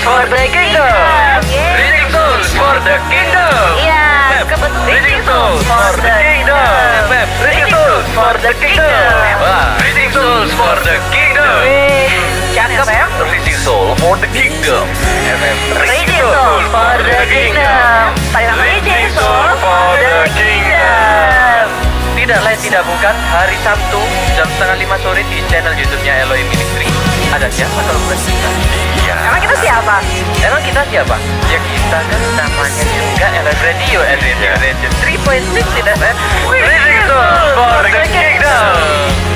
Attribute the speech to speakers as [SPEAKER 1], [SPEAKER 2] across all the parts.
[SPEAKER 1] for the kingdom. Reaching souls for the kingdom.
[SPEAKER 2] Iya,
[SPEAKER 1] Reaching souls for the kingdom. Reaching souls for the kingdom. Reaching souls for the kingdom.
[SPEAKER 2] Cakep ya.
[SPEAKER 1] Reaching soul for the kingdom.
[SPEAKER 2] Reaching soul for the kingdom. Reaching soul for the kingdom.
[SPEAKER 1] Tidak lain tidak bukan hari Sabtu jam setengah 5 sore di channel YouTube-nya Elohim Ministry. Ada siapa kalau bukan kita? Iya.
[SPEAKER 2] Emang kita siapa?
[SPEAKER 1] Emang kita siapa? Ya kita kan namanya juga Elohim Radio and Radio 3.6 tidak kan? Reaching soul for the kingdom.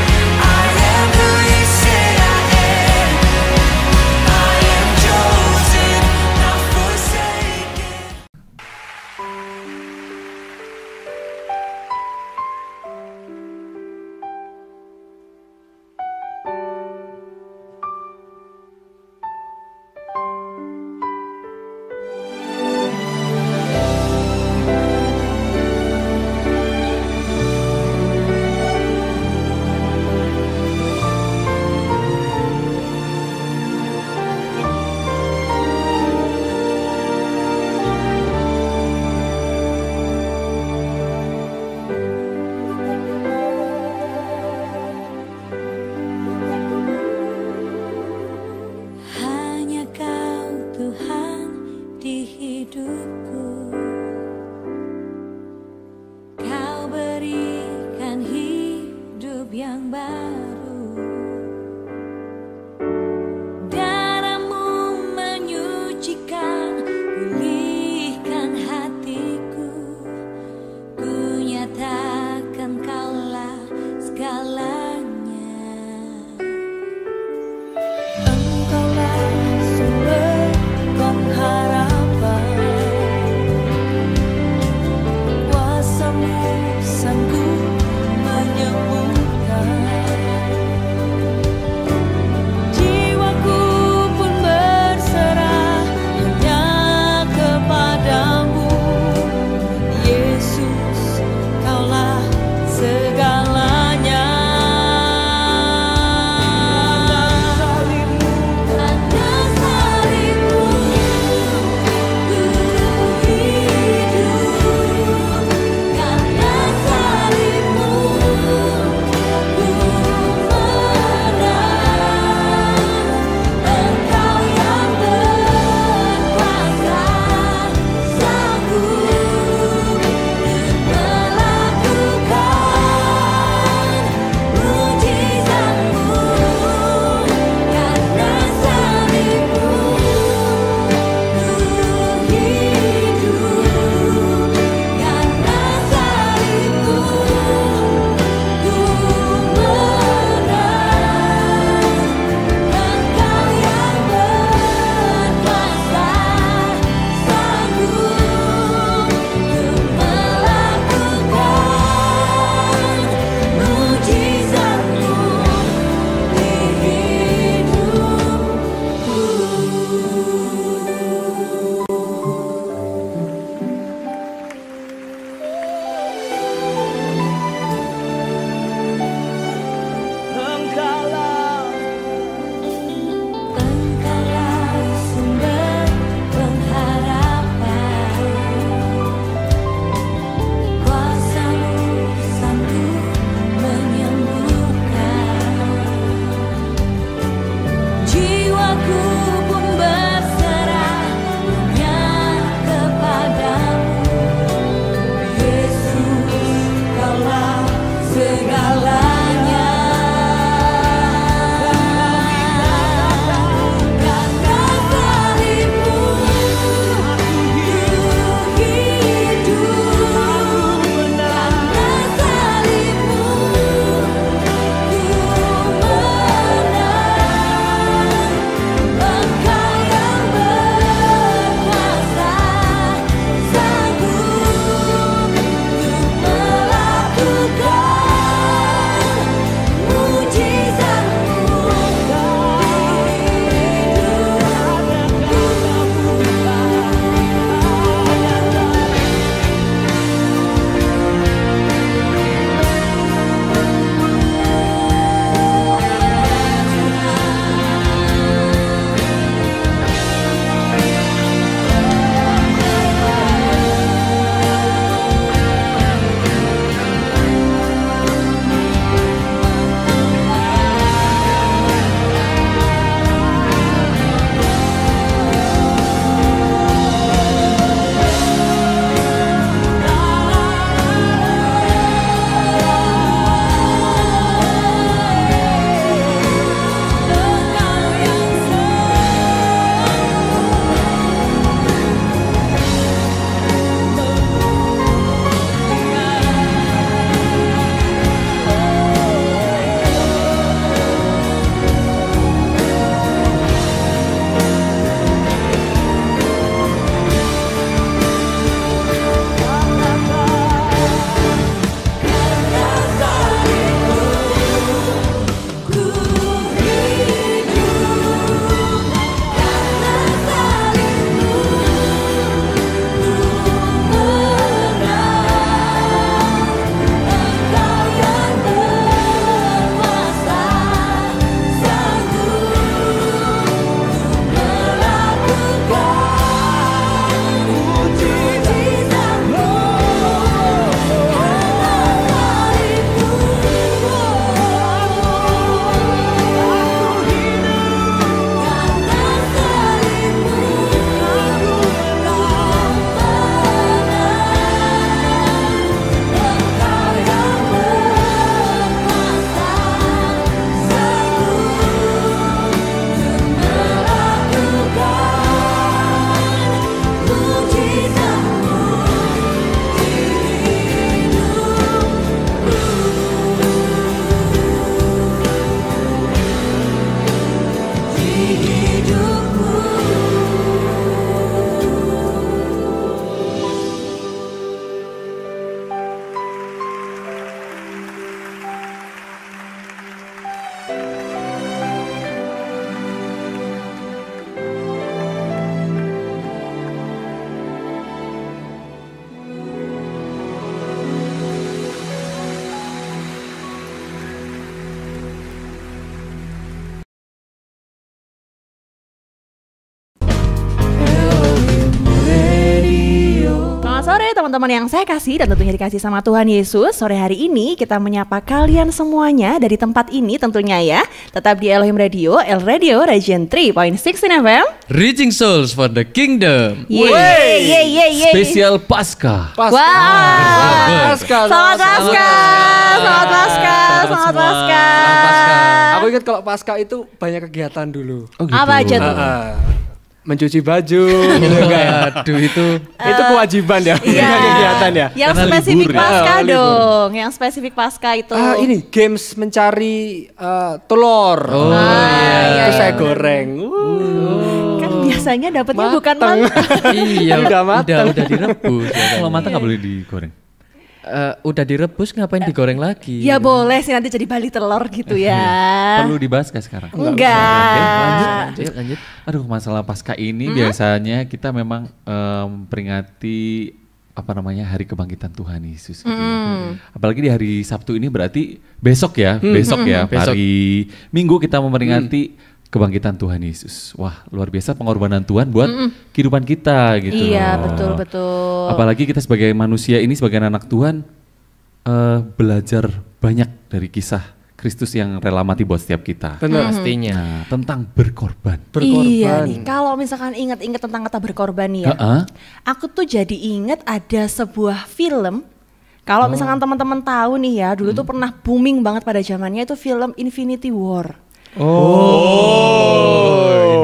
[SPEAKER 2] sore teman-teman yang saya kasih dan tentunya dikasih sama Tuhan Yesus. Sore hari ini kita menyapa kalian semuanya dari tempat ini tentunya ya. Tetap di Elohim Radio, El Radio Region 3.16 FM.
[SPEAKER 3] Reaching Souls for the Kingdom.
[SPEAKER 2] Yeay.
[SPEAKER 3] Spesial Pasca.
[SPEAKER 2] Wow. Selamat Pasca.
[SPEAKER 4] Aku ingat kalau Pasca itu banyak kegiatan dulu.
[SPEAKER 3] Oh, gitu.
[SPEAKER 2] Apa aja tuh?
[SPEAKER 4] Mencuci baju gitu kan.
[SPEAKER 3] Aduh itu
[SPEAKER 4] kewajiban ya,
[SPEAKER 2] Iya.
[SPEAKER 4] kegiatan ya.
[SPEAKER 2] Yang
[SPEAKER 3] Karena
[SPEAKER 2] spesifik
[SPEAKER 3] libur ya.
[SPEAKER 2] Pasca
[SPEAKER 4] Libur.
[SPEAKER 2] dong. Yang spesifik Pasca itu.
[SPEAKER 4] Ini games mencari telur.
[SPEAKER 3] Oh, iya.
[SPEAKER 4] Itu saya goreng.
[SPEAKER 2] Kan biasanya dapetnya bukan
[SPEAKER 4] Mateng.
[SPEAKER 2] mantap.
[SPEAKER 3] iya
[SPEAKER 4] Udah matang.
[SPEAKER 3] udah direbus. Kalau matang
[SPEAKER 2] Iya.
[SPEAKER 3] nggak boleh digoreng. Udah direbus ngapain digoreng lagi?
[SPEAKER 2] Ya boleh sih nanti jadi bali telur gitu ya.
[SPEAKER 3] Perlu dibahas gak sekarang?
[SPEAKER 2] Enggak.
[SPEAKER 3] Lanjut. Aduh, masalah Pasca ini biasanya kita memang peringati Hari Kebangkitan Tuhan Yesus gitu ya. Apalagi di hari Sabtu ini berarti besok ya, besok. Hari Minggu kita memperingati Kebangkitan Tuhan Yesus. Wah, luar biasa pengorbanan Tuhan buat kehidupan kita gitu.
[SPEAKER 2] Iya,
[SPEAKER 3] loh.
[SPEAKER 2] betul.
[SPEAKER 3] Apalagi kita sebagai manusia ini, sebagai anak Tuhan, belajar banyak dari kisah Kristus yang rela mati buat setiap kita.
[SPEAKER 4] Benar.
[SPEAKER 3] Pastinya. Nah, tentang berkorban.
[SPEAKER 2] Iya nih, kalau misalkan ingat-ingat tentang kata berkorban nih ya, aku tuh jadi ingat ada sebuah film. Kalau misalkan teman-teman tahu nih ya, dulu tuh pernah booming banget pada zamannya itu film Infinity War.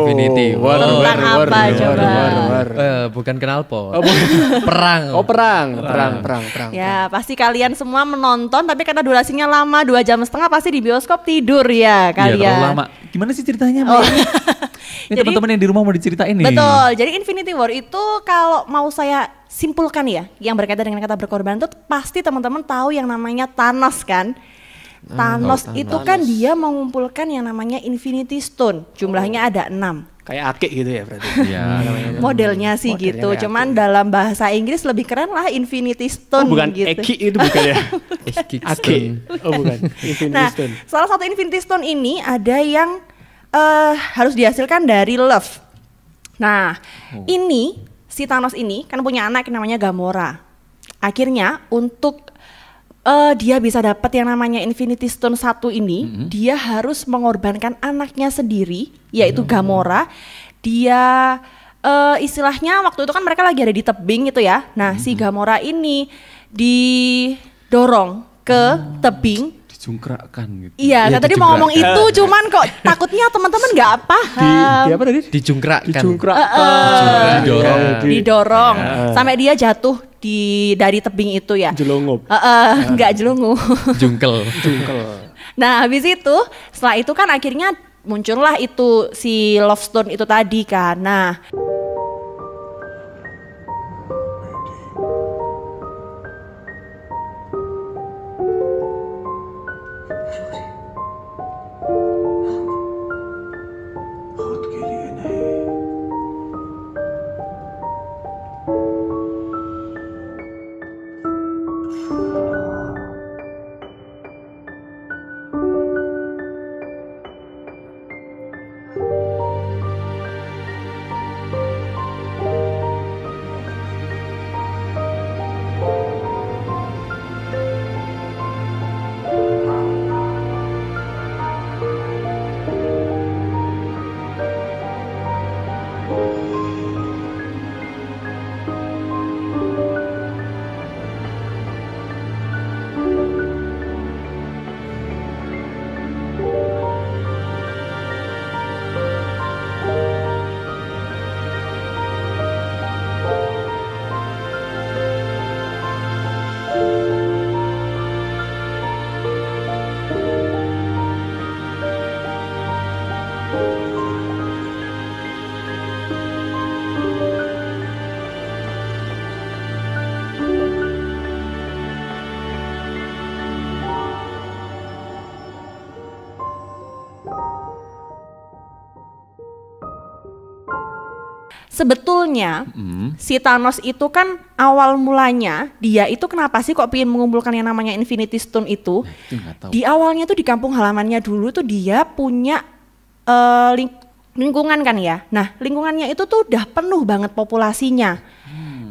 [SPEAKER 5] Infinity War.
[SPEAKER 2] Tentang apa coba?
[SPEAKER 5] Bukan knalpot. Perang.
[SPEAKER 4] Perang.
[SPEAKER 2] Ya pasti kalian semua menonton, tapi karena durasinya lama 2,5 jam pasti di bioskop tidur ya
[SPEAKER 3] Iya,
[SPEAKER 2] kalian.
[SPEAKER 3] terlalu lama. Gimana sih ceritanya? Mbak? Ini
[SPEAKER 2] Jadi-
[SPEAKER 3] teman-teman yang di rumah mau diceritain nih.
[SPEAKER 2] Betul, jadi Infinity War itu kalau mau saya simpulkan ya, yang berkaitan dengan kata berkorban itu pasti teman-teman tahu yang namanya Thanos kan. Thanos itu kan dia mengumpulkan yang namanya Infinity Stone, jumlahnya ada 6.
[SPEAKER 4] Kayak akik gitu ya berarti.
[SPEAKER 3] Iya.
[SPEAKER 2] Modelnya sih
[SPEAKER 4] Modelnya
[SPEAKER 2] gitu,
[SPEAKER 4] kayak
[SPEAKER 2] cuman dalam bahasa Inggris lebih keren lah Infinity Stone
[SPEAKER 4] Bukan
[SPEAKER 2] gitu.
[SPEAKER 4] Eki itu bukan ya. Akik. Oh bukan. Infinity
[SPEAKER 2] Nah,
[SPEAKER 4] Stone.
[SPEAKER 2] salah satu Infinity Stone ini ada yang harus dihasilkan dari love. Nah, ini si Thanos ini kan punya anak yang namanya Gamora. Akhirnya untuk dia bisa dapat yang namanya Infinity Stone 1 ini, dia harus mengorbankan anaknya sendiri, yaitu Gamora. Dia istilahnya waktu itu kan mereka lagi ada di tebing itu ya. Nah, si Gamora ini didorong ke tebing.
[SPEAKER 3] Dicungkrakkan gitu.
[SPEAKER 2] Iya,
[SPEAKER 5] Iya,
[SPEAKER 2] saya tadi mau ngomong itu, cuman kok takutnya teman-teman nggak paham.
[SPEAKER 4] Di apa tadi?
[SPEAKER 5] Dicungkrakkan.
[SPEAKER 3] Didorong.
[SPEAKER 2] Didorong sampai dia jatuh dari tebing itu ya.
[SPEAKER 4] Jelongup.
[SPEAKER 2] Nggak jelungu.
[SPEAKER 5] Jungkel.
[SPEAKER 2] Nah, habis itu setelah itu kan akhirnya muncullah itu si Love Stone itu tadi kan. Nah,
[SPEAKER 6] खुद के लिए नहीं
[SPEAKER 2] sebetulnya si Thanos itu kan awal mulanya dia itu kenapa sih kok pengen mengumpulkan yang namanya Infinity Stone itu?
[SPEAKER 3] Itu nggak tahu.
[SPEAKER 2] Di awalnya tuh di kampung halamannya dulu tuh dia punya lingkungan kan ya. Nah, lingkungannya itu tuh udah penuh banget populasinya.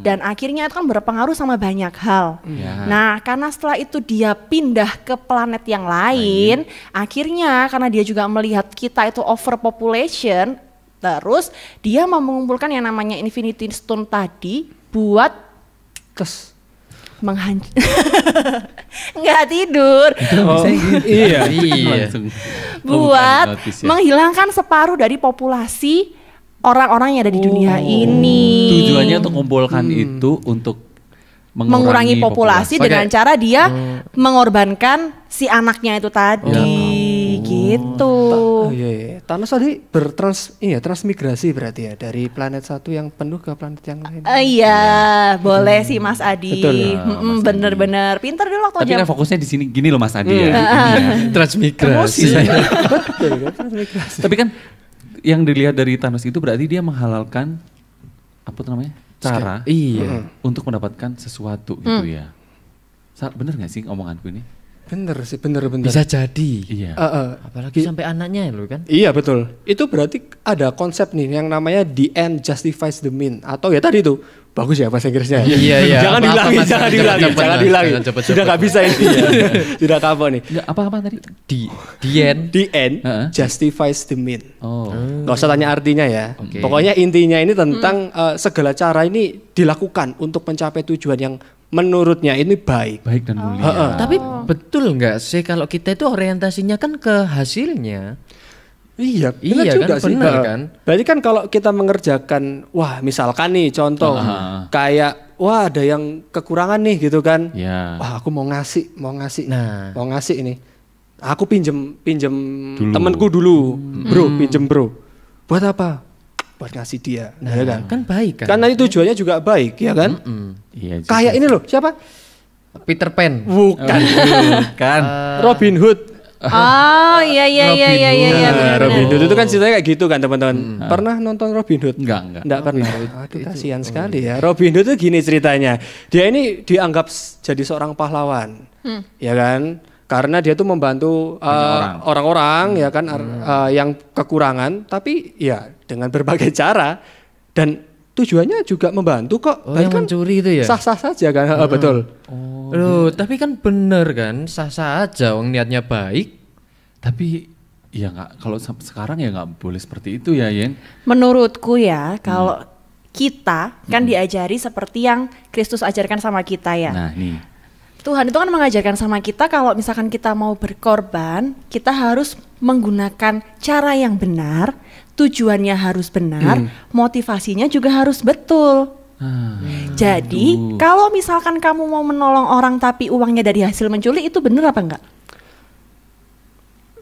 [SPEAKER 2] dan akhirnya itu kan berpengaruh sama banyak hal.
[SPEAKER 3] Ya.
[SPEAKER 2] Nah, karena setelah itu dia pindah ke planet yang lain, akhirnya karena dia juga melihat kita itu overpopulation, terus dia mau mengumpulkan yang namanya Infinity Stone tadi buat
[SPEAKER 4] Terus
[SPEAKER 2] menghancur. Nggak tidur.
[SPEAKER 4] iya.
[SPEAKER 3] Langsung.
[SPEAKER 2] Buat
[SPEAKER 3] notice ya.
[SPEAKER 2] menghilangkan separuh dari populasi orang-orang yang ada di dunia ini.
[SPEAKER 3] Tujuannya untuk mengumpulkan itu untuk
[SPEAKER 2] mengurangi populasi dengan cara dia mengorbankan si anaknya itu tadi, gitu.
[SPEAKER 4] Oh iya. Thanos tadi transmigrasi berarti ya dari planet satu yang penuh ke planet yang lain.
[SPEAKER 2] Iya, boleh sih Mas Adi.
[SPEAKER 4] Betul ya,
[SPEAKER 2] Bener-bener pinter dulu waktu
[SPEAKER 3] Tapi
[SPEAKER 2] jam.
[SPEAKER 3] kan fokusnya di sini gini loh Mas Adi ya. Gini ya.
[SPEAKER 5] Transmigrasi.
[SPEAKER 4] Betul kan transmigrasi.
[SPEAKER 3] Tapi kan yang dilihat dari Thanos itu berarti dia menghalalkan apa tuh namanya? Cara
[SPEAKER 5] Iya.
[SPEAKER 3] untuk mendapatkan sesuatu gitu ya. Bener gak sih omonganku ini?
[SPEAKER 4] Bener sih, bener.
[SPEAKER 5] Bisa jadi.
[SPEAKER 3] Iya.
[SPEAKER 5] Apalagi sampai anaknya loh kan.
[SPEAKER 4] Iya betul. Itu berarti ada konsep nih yang namanya the end justifies the mean, atau ya tadi tuh bagus ya bahasa Inggrisnya.
[SPEAKER 5] Iya.
[SPEAKER 4] Jangan
[SPEAKER 5] Apa-apa,
[SPEAKER 4] diulangi,
[SPEAKER 5] Mas.
[SPEAKER 4] jangan diulangi,
[SPEAKER 5] Cepet,
[SPEAKER 4] jangan
[SPEAKER 5] Mas.
[SPEAKER 4] diulangi.
[SPEAKER 5] Jangan cepet-cepet.
[SPEAKER 4] Sudah nggak bisa ini. Sudah kapok nih.
[SPEAKER 3] Nggak, apa tadi?
[SPEAKER 5] The end.
[SPEAKER 4] The end
[SPEAKER 3] Heeh.
[SPEAKER 4] justifies the mean.
[SPEAKER 3] Oh.
[SPEAKER 4] Gak usah tanya artinya ya.
[SPEAKER 3] Oke.
[SPEAKER 4] Pokoknya intinya ini tentang segala cara ini dilakukan untuk mencapai tujuan yang menurutnya ini baik.
[SPEAKER 3] Baik dan mulia.
[SPEAKER 5] Tapi betul nggak sih kalau kita itu orientasinya kan ke hasilnya?
[SPEAKER 4] Iya, benar
[SPEAKER 5] Iya
[SPEAKER 4] juga
[SPEAKER 5] kan,
[SPEAKER 4] sih.
[SPEAKER 5] benar
[SPEAKER 4] Heeh.
[SPEAKER 5] kan?
[SPEAKER 4] Berarti kan kalau kita mengerjakan, wah misalkan nih contoh, kayak wah ada yang kekurangan nih gitu kan.
[SPEAKER 3] Ya.
[SPEAKER 4] Wah aku mau ngasih
[SPEAKER 5] Nah.
[SPEAKER 4] mau ngasih ini. Aku pinjem
[SPEAKER 3] Dulu.
[SPEAKER 4] temanku dulu, pinjem bro. Buat apa? Buat ngasih dia, ya kan?
[SPEAKER 5] Kan baik kan?
[SPEAKER 4] Kan nanti tujuannya juga baik, ya kan?
[SPEAKER 3] Iya. juga.
[SPEAKER 4] Kayak ini loh, siapa?
[SPEAKER 5] Peter Pan.
[SPEAKER 4] Bukan,
[SPEAKER 3] kan.
[SPEAKER 4] Robin Hood.
[SPEAKER 2] Oh iya.
[SPEAKER 4] Nah,
[SPEAKER 2] bener.
[SPEAKER 4] Robin Hood itu kan ceritanya kayak gitu kan teman-teman. Pernah nonton Robin Hood?
[SPEAKER 3] Enggak.
[SPEAKER 4] Enggak pernah. Aduh kasihan sekali ya. Robin Hood itu gini ceritanya. Dia ini dianggap jadi seorang pahlawan. Ya kan? Karena dia tuh membantu orang-orang ya kan yang kekurangan, tapi ya dengan berbagai cara dan tujuannya juga membantu kok.
[SPEAKER 5] Oh,
[SPEAKER 4] Berarti
[SPEAKER 5] yang
[SPEAKER 4] kan
[SPEAKER 5] mencuri itu ya?
[SPEAKER 4] Sah-sah saja kan? Betul.
[SPEAKER 5] Loh, tapi kan bener kan? Sah-sah aja, wong niatnya baik.
[SPEAKER 3] Tapi ya nggak, kalau sekarang ya nggak boleh seperti itu ya Yen.
[SPEAKER 2] Menurutku ya, kalau kita kan diajari seperti yang Kristus ajarkan sama kita ya.
[SPEAKER 3] Nah nih.
[SPEAKER 2] Tuhan itu kan mengajarkan sama kita kalau misalkan kita mau berkorban, kita harus menggunakan cara yang benar, tujuannya harus benar, motivasinya juga harus betul. Jadi kalau misalkan kamu mau menolong orang tapi uangnya dari hasil mencuri, itu benar apa enggak?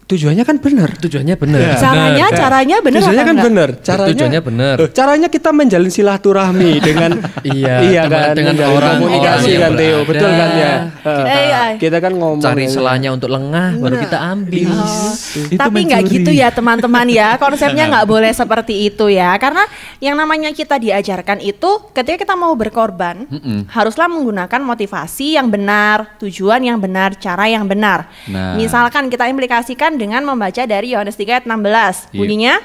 [SPEAKER 4] Tujuannya kan benar.
[SPEAKER 5] Tujuannya bener.
[SPEAKER 2] Caranya benar apa
[SPEAKER 4] Tujuannya kan
[SPEAKER 2] enggak?
[SPEAKER 4] benar.
[SPEAKER 5] Tujuannya bener.
[SPEAKER 4] Caranya kita menjalin silaturahmi dengan
[SPEAKER 5] Iya,
[SPEAKER 4] kan
[SPEAKER 5] dengan
[SPEAKER 4] menjalin
[SPEAKER 5] orang-orang
[SPEAKER 4] komunikasi
[SPEAKER 5] yang
[SPEAKER 4] kan Theo,
[SPEAKER 5] berada.
[SPEAKER 4] betul kan ya. Kita kan ngomong
[SPEAKER 5] Cari
[SPEAKER 4] ya.
[SPEAKER 5] selanya untuk lengah, baru kita ambil.
[SPEAKER 2] Tapi nggak gitu ya teman-teman ya, konsepnya nggak boleh seperti itu ya, karena yang namanya kita diajarkan itu ketika kita mau berkorban haruslah menggunakan motivasi yang benar, tujuan yang benar, cara yang benar.
[SPEAKER 3] Nah.
[SPEAKER 2] Misalkan kita implikasikan dengan membaca dari Yohanes 3 ayat 16, bunyinya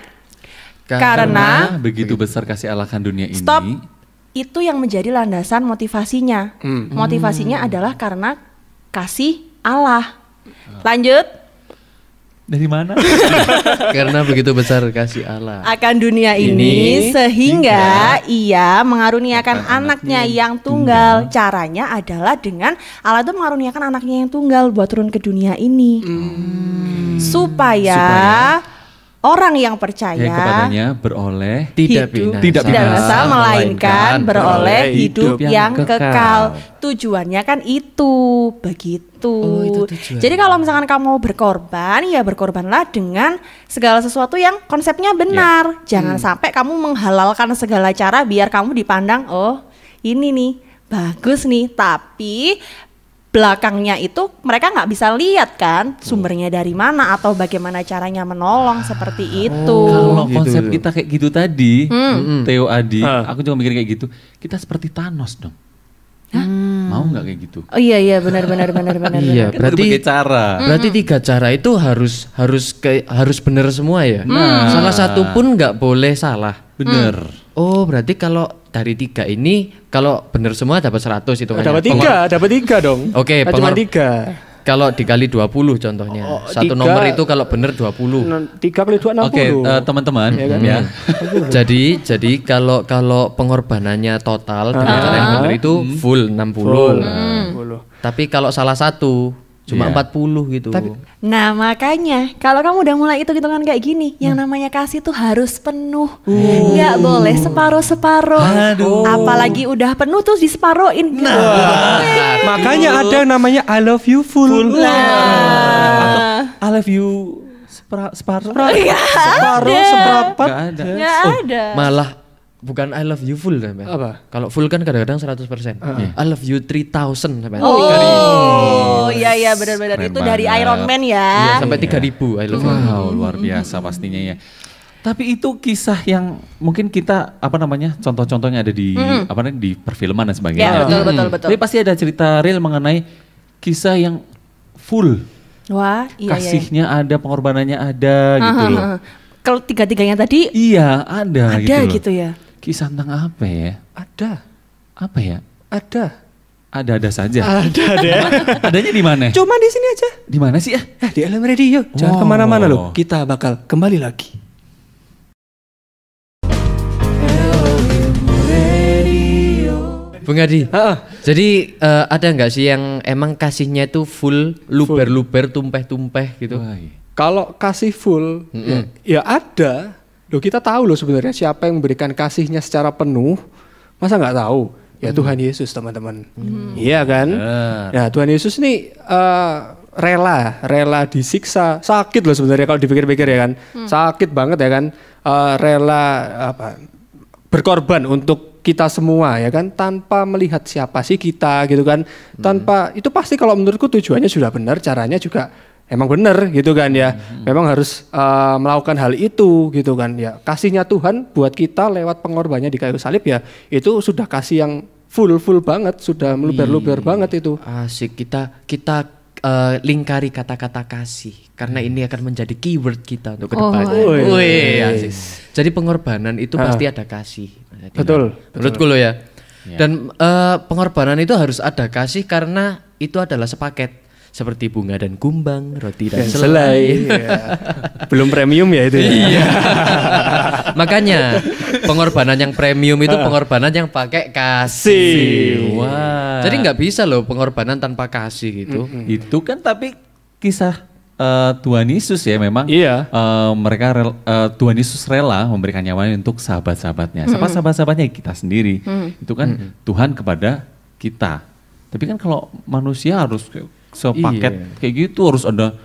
[SPEAKER 2] karena
[SPEAKER 3] begitu besar kasih Allah kan dunia ini.
[SPEAKER 2] stop, itu yang menjadi landasan motivasinya. Motivasinya adalah karena kasih Allah. Lanjut.
[SPEAKER 3] Dari mana?
[SPEAKER 5] Karena begitu besar kasih Allah.
[SPEAKER 2] Akan dunia ini sehingga ia mengaruniakan anaknya yang tunggal. Caranya adalah dengan Allah itu mengaruniakan anaknya yang tunggal buat turun ke dunia ini. Supaya orang yang percaya
[SPEAKER 3] Yang kepadanya beroleh
[SPEAKER 5] Tidak
[SPEAKER 2] hidup
[SPEAKER 5] binasa.
[SPEAKER 2] tidak binasa melainkan beroleh hidup yang kekal. Tujuannya kan itu, begitu.
[SPEAKER 5] Oh, itu tujuan.
[SPEAKER 2] Jadi kalau misalkan kamu mau berkorban, ya berkorbanlah dengan segala sesuatu yang konsepnya benar. Jangan sampai kamu menghalalkan segala cara biar kamu dipandang, oh ini nih bagus nih, tapi belakangnya itu mereka nggak bisa lihat kan sumbernya dari mana atau bagaimana caranya menolong seperti itu.
[SPEAKER 3] Kalau
[SPEAKER 4] gitu.
[SPEAKER 3] konsep kita kayak gitu tadi, Theo Adi, aku juga mikir kayak gitu. Kita seperti Thanos dong. Mau nggak kayak gitu?
[SPEAKER 2] Oh iya benar.
[SPEAKER 5] Iya,
[SPEAKER 3] Kan berbagai
[SPEAKER 5] berarti
[SPEAKER 3] cara.
[SPEAKER 5] berarti 3 cara itu harus benar semua ya.
[SPEAKER 3] Nah.
[SPEAKER 5] Salah satu pun nggak boleh salah.
[SPEAKER 3] Bener.
[SPEAKER 5] Oh, berarti kalau dari 3 ini kalau benar semua dapat 100 itu kan.
[SPEAKER 4] Dapat 3 dong.
[SPEAKER 5] Oke,
[SPEAKER 4] cuma 3.
[SPEAKER 5] Kalau dikali 20 contohnya. Satu
[SPEAKER 4] 3,
[SPEAKER 5] nomor itu kalau benar 20.
[SPEAKER 4] 3 kali 2 60.
[SPEAKER 3] Oke, teman-teman ya.
[SPEAKER 5] Jadi kalau pengorbanannya total dengan cara yang benar itu full 60. Tapi kalau salah satu cuma 40 gitu.
[SPEAKER 2] Nah makanya kalau kamu udah mulai hitung-hitungan kayak gini, yang namanya kasih tuh harus penuh, nggak boleh separuh-separuh. Apalagi udah penuh terus diseparohin.
[SPEAKER 4] Makanya ada yang namanya I love you full.
[SPEAKER 3] I love you separuh.
[SPEAKER 4] Seperempat.
[SPEAKER 2] Nggak ada.
[SPEAKER 5] Malah bukan I love you full sampai.
[SPEAKER 4] Apa?
[SPEAKER 5] Kalau full kan kadang-kadang 100%. I love you 3000 sampai.
[SPEAKER 2] Oh, iya benar-benar
[SPEAKER 3] Keren
[SPEAKER 2] itu dari
[SPEAKER 3] banget.
[SPEAKER 2] Iron Man
[SPEAKER 5] Iya,
[SPEAKER 2] ya.
[SPEAKER 5] sampai 3000 I love you.
[SPEAKER 3] Wow, luar biasa pastinya ya. Tapi itu kisah yang mungkin kita contoh-contohnya ada di di perfilman dan sebagainya.
[SPEAKER 2] Ya, betul.
[SPEAKER 3] Tapi pasti ada cerita real mengenai kisah yang full.
[SPEAKER 2] Wah, iya.
[SPEAKER 3] Kasihnya ada, pengorbanannya ada gitu loh.
[SPEAKER 2] Kalau tiga-tiganya tadi
[SPEAKER 3] Iya, ada
[SPEAKER 2] gitu ya.
[SPEAKER 3] Kisah tentang apa ya?
[SPEAKER 4] Ada.
[SPEAKER 3] Apa ya?
[SPEAKER 4] Ada
[SPEAKER 3] saja.
[SPEAKER 4] deh.
[SPEAKER 3] Adanya di mana?
[SPEAKER 4] Cuma di sini aja.
[SPEAKER 3] Di mana sih ya?
[SPEAKER 4] Di LM Radio. Jangan kemana-mana loh. Kita bakal kembali lagi.
[SPEAKER 5] Bung Adi. Jadi ada nggak sih yang emang kasihnya itu full luber-luber, tumpeh-tumpeh gitu?
[SPEAKER 3] Wah, iya.
[SPEAKER 4] Kalau kasih full, ya ada. Loh kita tahu loh sebenarnya siapa yang memberikan kasihnya secara penuh. Masa nggak tahu? Ya Tuhan Yesus teman-teman. Iya kan? Nah Tuhan Yesus nih rela disiksa. Sakit loh sebenarnya kalau dipikir-pikir ya kan. Sakit banget ya kan. Rela berkorban untuk kita semua ya kan. Tanpa melihat siapa sih kita gitu kan. Tanpa, itu pasti kalau menurutku tujuannya sudah benar. Caranya juga emang benar gitu kan ya. Memang harus melakukan hal itu gitu kan ya. Kasihnya Tuhan buat kita lewat pengorbanannya di kayu salib ya. Itu sudah kasih yang full banget, sudah meluber-luber banget itu.
[SPEAKER 5] Asik, kita lingkari kata-kata kasih karena ini akan menjadi keyword kita untuk kedepannya. Wih, asik. Jadi pengorbanan itu pasti ada kasih.
[SPEAKER 4] Betul.
[SPEAKER 5] Menurutku lo ya. Dan pengorbanan itu harus ada kasih karena itu adalah sepaket. Seperti bunga dan kumbang, roti dan selai.
[SPEAKER 4] Belum premium ya itu.
[SPEAKER 5] Iya. Makanya pengorbanan yang premium itu pengorbanan yang pakai kasih.
[SPEAKER 3] Wah.
[SPEAKER 5] Jadi nggak bisa loh pengorbanan tanpa kasih gitu.
[SPEAKER 3] Itu kan tapi kisah Tuhan Yesus ya memang.
[SPEAKER 4] Iya.
[SPEAKER 3] Tuhan Yesus rela memberikan nyawanya untuk sahabat-sahabatnya. Siapa sahabat-sahabatnya? Kita sendiri. Itu kan Tuhan kepada kita. Tapi kan kalau manusia harus sepaket kayak gitu, harus ada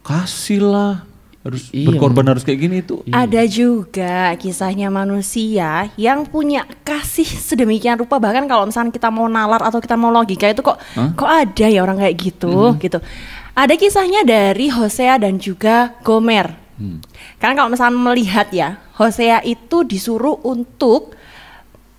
[SPEAKER 3] kasih lah, harus berkorban, harus kayak gini itu.
[SPEAKER 2] Ada juga kisahnya manusia yang punya kasih sedemikian rupa, bahkan kalau misalnya kita mau nalar atau kita mau logika itu kok ada ya orang kayak gitu gitu. Ada kisahnya dari Hosea dan juga Gomer. Karena kalau misalnya melihat ya, Hosea itu disuruh untuk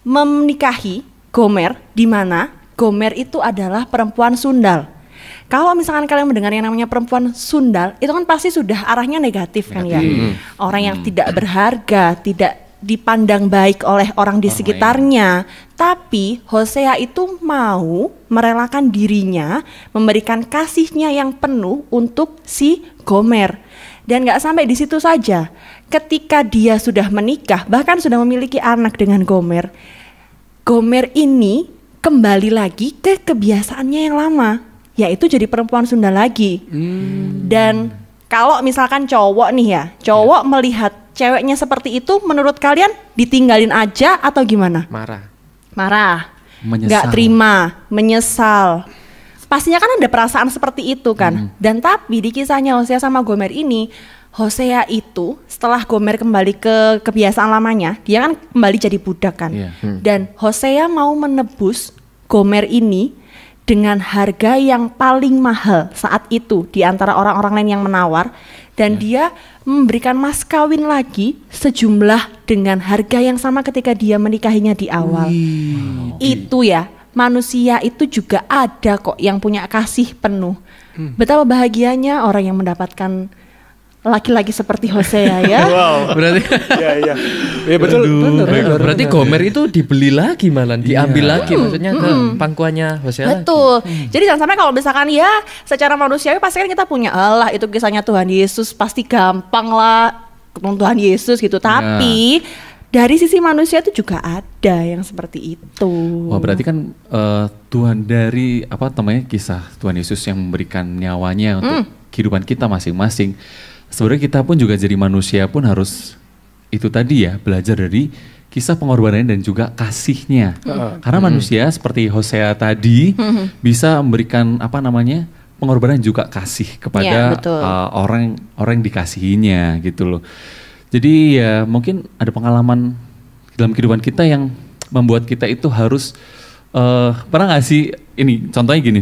[SPEAKER 2] menikahi Gomer, di mana Gomer itu adalah perempuan sundal. Kalau misalkan kalian mendengar yang namanya perempuan sundal, itu kan pasti sudah arahnya negatif kan ya. Orang yang tidak berharga, tidak dipandang baik oleh orang di sekitarnya. Tapi Hosea itu mau merelakan dirinya, memberikan kasihnya yang penuh untuk si Gomer. Dan gak sampai di situ saja. Ketika dia sudah menikah, bahkan sudah memiliki anak dengan Gomer, Gomer ini kembali lagi ke kebiasaannya yang lama, yaitu jadi perempuan sundal lagi. Dan kalau misalkan cowok nih ya, cowok melihat ceweknya seperti itu, menurut kalian ditinggalin aja atau gimana? Marah, nggak terima, menyesal. Pastinya kan ada perasaan seperti itu kan. Dan tapi di kisahnya Hosea sama Gomer ini, Hosea itu setelah Gomer kembali ke kebiasaan lamanya, dia kan kembali jadi budak kan. Dan Hosea mau menebus Gomer ini dengan harga yang paling mahal saat itu di antara orang-orang lain yang menawar, dan dia memberikan mas kawin lagi sejumlah dengan harga yang sama ketika dia menikahinya di awal. Itu ya, manusia itu juga ada kok yang punya kasih penuh. Betapa bahagianya orang yang mendapatkan laki-laki seperti Hosea ya.
[SPEAKER 4] Wow.
[SPEAKER 5] Berarti
[SPEAKER 4] Iya. Ya betul. Benar.
[SPEAKER 5] berarti Gomer itu dibeli lagi malah, diambil lagi maksudnya ke pangkuannya Hosea lagi.
[SPEAKER 2] Betul. Jadi jangan sampai kalau misalkan ya secara manusiawi pasti kan kita punya Allah itu kisahnya Tuhan Yesus pasti gampang lah ketemu Tuhan Yesus gitu. Tapi dari sisi manusia itu juga ada yang seperti itu.
[SPEAKER 3] Wah berarti kan Tuhan dari kisah Tuhan Yesus yang memberikan nyawanya untuk kehidupan kita masing-masing. Sebenarnya kita pun juga jadi manusia pun harus itu tadi ya, belajar dari kisah pengorbanan dan juga kasihnya. Karena manusia seperti Hosea tadi bisa memberikan pengorbanan juga kasih kepada orang yang dikasihinya gitu loh. Jadi ya mungkin ada pengalaman dalam kehidupan kita yang membuat kita itu harus pernah nggak sih ini contohnya gini,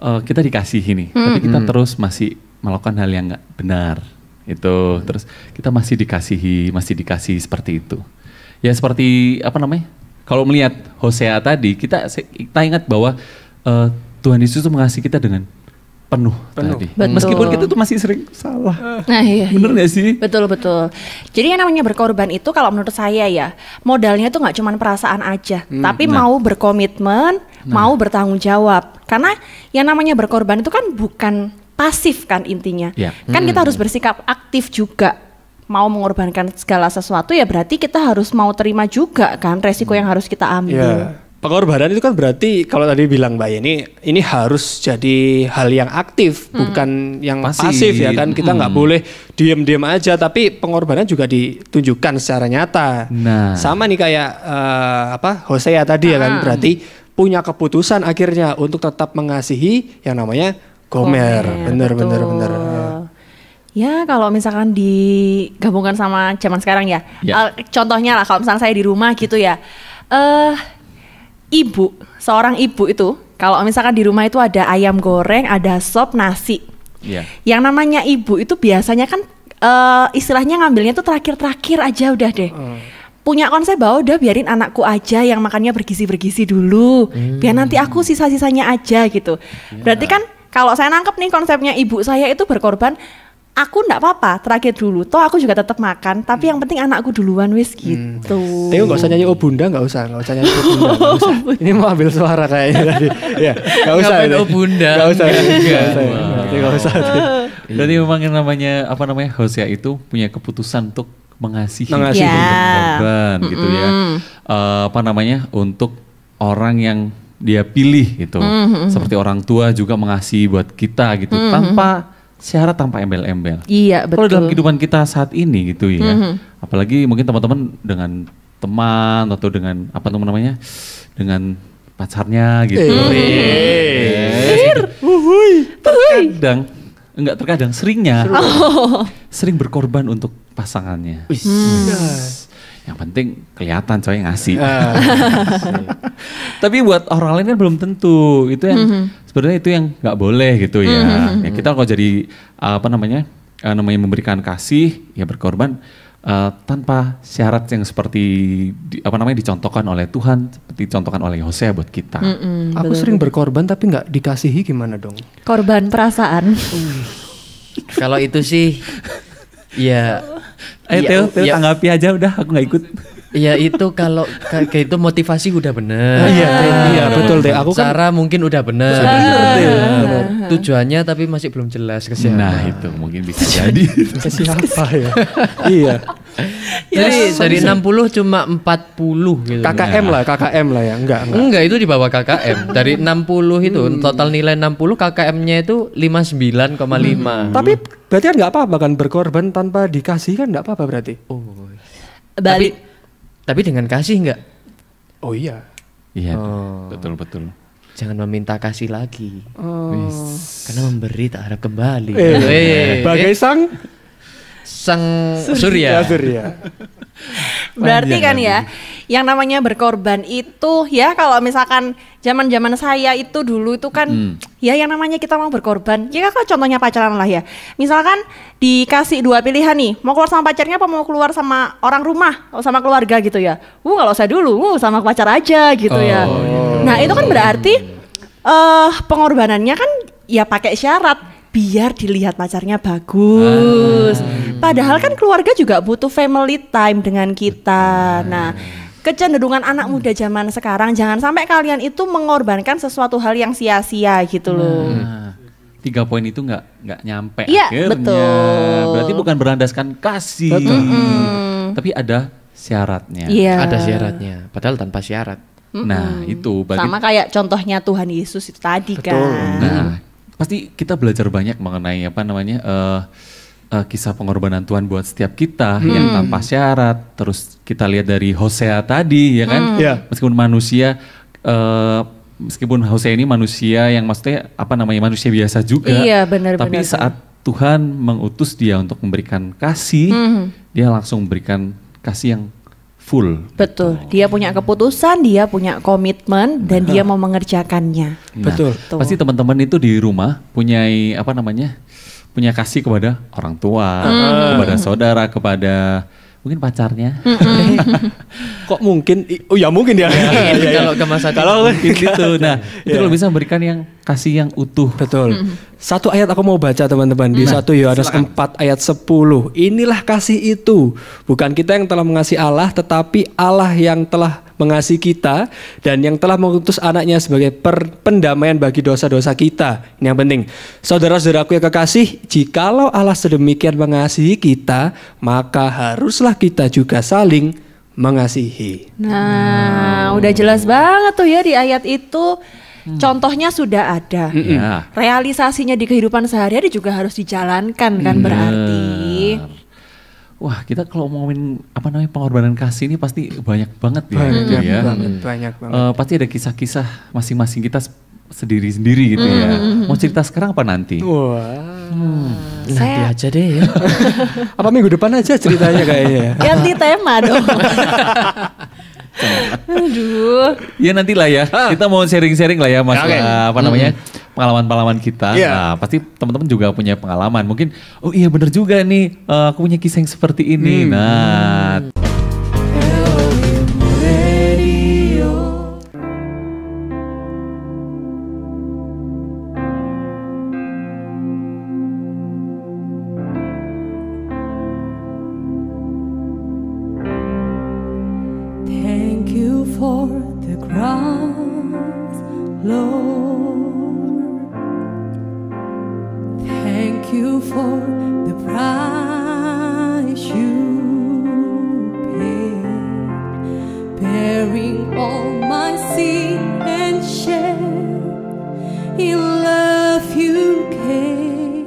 [SPEAKER 3] kita dikasihi nih, tapi kita terus masih melakukan hal yang nggak benar itu, terus kita masih dikasihi seperti itu. Ya seperti kalau melihat Hosea tadi, kita ingat bahwa Tuhan Yesus itu mengasihi kita dengan penuh. Tadi. Meskipun kita tuh masih sering salah.
[SPEAKER 2] Nah, iya.
[SPEAKER 3] Bener gak sih?
[SPEAKER 2] Betul. Jadi yang namanya berkorban itu kalau menurut saya ya, modalnya tuh nggak cuma perasaan aja, tapi mau berkomitmen, mau bertanggung jawab. Karena yang namanya berkorban itu kan bukan pasif kan intinya. Kan kita harus bersikap aktif juga. Mau mengorbankan segala sesuatu ya berarti kita harus mau terima juga kan resiko yang harus kita ambil.
[SPEAKER 4] Pengorbanan itu kan berarti kalau tadi bilang Mbak Yeni, ini harus jadi hal yang aktif, bukan yang pasif ya kan. Kita nggak boleh diem-diem aja, tapi pengorbanan juga ditunjukkan secara nyata. Sama nih kayak Hosea tadi ya kan, berarti punya keputusan akhirnya untuk tetap mengasihi yang namanya Gomer. Bener.
[SPEAKER 2] Ya kalau misalkan digabungkan sama zaman sekarang ya, contohnya lah kalau misalnya saya di rumah gitu ya, seorang ibu itu kalau misalkan di rumah itu ada ayam goreng, ada sop, nasi. Yang namanya ibu itu biasanya kan istilahnya ngambilnya tuh terakhir-terakhir aja udah deh. Punya konsep bahwa udah biarin anakku aja yang makannya bergizi-bergizi dulu, biar nanti aku sisa-sisanya aja gitu. Berarti kan kalau saya nangkep nih konsepnya ibu saya itu berkorban, aku enggak apa-apa terakhir dulu, toh aku juga tetap makan, tapi yang penting anakku duluan wis gitu.
[SPEAKER 4] Teo nggak usah nyanyi oh bunda, nggak usah nyanyi oh bunda, nggak usah. Ini mau ambil suara kayaknya tadi. Ya, nggak usah.
[SPEAKER 5] Oh bunda,
[SPEAKER 4] nggak usah. Nggak usah.
[SPEAKER 3] Berarti memang yang namanya Hosea itu punya keputusan untuk mengasihi. Untuk korban gitu ya. Untuk orang yang dia pilih gitu. Seperti orang tua juga mengasihi buat kita gitu, tanpa syarat, tanpa embel-embel.
[SPEAKER 2] Iya betul.
[SPEAKER 3] Kalau dalam kehidupan kita saat ini gitu ya, apalagi mungkin teman-teman dengan teman atau dengan dengan pacarnya gitu. Terkadang seringnya sering berkorban untuk pasangannya. Yang penting kelihatan coy ngasih. Tapi buat orang lain kan belum tentu. Itu yang sebenarnya itu yang nggak boleh gitu ya. Ya kita kalau jadi memberikan kasih ya berkorban tanpa syarat yang seperti dicontohkan oleh Tuhan, seperti dicontohkan oleh Hosea buat kita.
[SPEAKER 4] Aku sering berkorban tapi nggak dikasihi, gimana dong?
[SPEAKER 2] Korban perasaan.
[SPEAKER 5] Kalau itu sih ya
[SPEAKER 3] Ayo Teo tanggapi aja udah, aku nggak ikut.
[SPEAKER 5] Ya itu kalau kayak itu motivasi udah bener.
[SPEAKER 4] Iya betul deh. Aku kan
[SPEAKER 5] cara mungkin udah bener. Tujuannya tapi masih belum jelas ke siapa.
[SPEAKER 3] Nah itu mungkin bisa jadi.
[SPEAKER 4] ke siapa ya? Iya.
[SPEAKER 5] Jadi dari 60 cuma 40 gitu.
[SPEAKER 4] KKM lah ya. Enggak
[SPEAKER 5] itu di bawah KKM. Dari 60 itu total nilai 60, KKM-nya itu 59,5.
[SPEAKER 4] Tapi berarti kan nggak apa-apa kan berkorban tanpa dikasih, kan nggak apa-apa berarti.
[SPEAKER 5] Tapi dengan kasih enggak?
[SPEAKER 4] Oh iya.
[SPEAKER 3] Iya, betul.
[SPEAKER 5] Jangan meminta kasih lagi. Karena memberi tak harap kembali.
[SPEAKER 4] Bagai sang
[SPEAKER 5] surya.
[SPEAKER 2] Berarti kan ya, yang namanya berkorban itu ya kalau misalkan zaman-zaman saya itu dulu itu kan ya yang namanya kita mau berkorban. Ya kalau contohnya pacaran lah ya. Misalkan dikasih dua pilihan nih, mau keluar sama pacarnya apa mau keluar sama orang rumah, sama keluarga gitu ya. Kalau saya dulu sama pacar aja gitu ya. Nah, itu kan berarti pengorbanannya kan ya pakai syarat. biar dilihat pacarnya bagus. Padahal kan keluarga juga butuh family time dengan kita. Nah, kecenderungan anak muda zaman sekarang jangan sampai kalian itu mengorbankan sesuatu hal yang sia-sia gitu loh.
[SPEAKER 3] 3 poin itu nggak nyampe
[SPEAKER 2] Iya,
[SPEAKER 3] akhirnya.
[SPEAKER 2] betul.
[SPEAKER 3] Berarti bukan berlandaskan kasih, tapi ada syaratnya.
[SPEAKER 2] Iya.
[SPEAKER 5] Ada syaratnya, padahal tanpa syarat.
[SPEAKER 3] Nah itu berarti.
[SPEAKER 2] Sama kayak contohnya Tuhan Yesus itu tadi kan.
[SPEAKER 3] Nah pasti kita belajar banyak mengenai apa namanya kisah pengorbanan Tuhan buat setiap kita yang tanpa syarat. Terus kita lihat dari Hosea tadi ya kan, meskipun manusia. Meskipun Hosea ini manusia yang maksudnya apa namanya manusia biasa juga,
[SPEAKER 2] Iya, benar,
[SPEAKER 3] tapi
[SPEAKER 2] benar.
[SPEAKER 3] saat Tuhan mengutus dia untuk memberikan kasih, dia langsung memberikan kasih yang full.
[SPEAKER 2] Betul, dia punya keputusan, dia punya komitmen, dan dia mau mengerjakannya.
[SPEAKER 3] Nah,
[SPEAKER 4] Betul.
[SPEAKER 3] pasti teman-teman itu di rumah punya apa namanya, punya kasih kepada orang tua, kepada saudara, kepada mungkin pacarnya.
[SPEAKER 4] Kok mungkin? Oh ya mungkin ya.
[SPEAKER 5] Kalau ke masa
[SPEAKER 4] Kalau
[SPEAKER 3] Mungkin gitu. Nah, itu kalau bisa memberikan yang kasih yang utuh.
[SPEAKER 4] betul. Satu ayat aku mau baca teman-teman di 1 Yohanes 4 ayat 10. Inilah kasih itu. Bukan kita yang telah mengasihi Allah, tetapi Allah yang telah mengasihi kita dan yang telah mengutus anaknya sebagai pendamaian bagi dosa-dosa kita. Ini yang penting. Saudara-saudaraku yang kekasih, jikalau Allah sedemikian mengasihi kita, maka haruslah kita juga saling mengasihi.
[SPEAKER 2] Nah, udah jelas banget tuh ya di ayat itu. Contohnya sudah ada.
[SPEAKER 3] Ya.
[SPEAKER 2] Realisasinya di kehidupan sehari-hari juga harus dijalankan kan berarti.
[SPEAKER 3] Wah, kita kalau ngomongin apa namanya pengorbanan kasih ini pasti banyak banget ya, gitu ya.
[SPEAKER 4] Banyak banget.
[SPEAKER 3] Pasti ada kisah-kisah masing-masing kita sendiri-sendiri gitu ya. Mau cerita sekarang apa nanti?
[SPEAKER 4] Wah.
[SPEAKER 5] Nanti aja deh ya.
[SPEAKER 4] Apa minggu depan aja ceritanya kayaknya.
[SPEAKER 2] Ganti tema dong. Aduh.
[SPEAKER 3] Ya nantilah ya. Kita mau sharing-sharing lah ya masalah apa namanya pengalaman-pengalaman kita.
[SPEAKER 4] Iya.
[SPEAKER 3] Nah, pasti teman-teman juga punya pengalaman. Mungkin oh iya bener juga nih aku punya kisah yang seperti ini. Nah,
[SPEAKER 7] Thank you for the cross, Lord. Thank you for the price you paid, bearing all my sin and shame. In love you came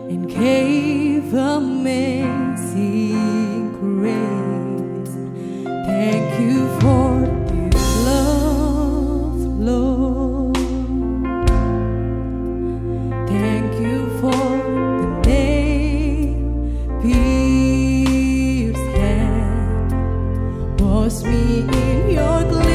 [SPEAKER 7] and gave amazing grace. Thank you for this love, Lord. Thank you for the nail-pierced hand. Wash me in your blood.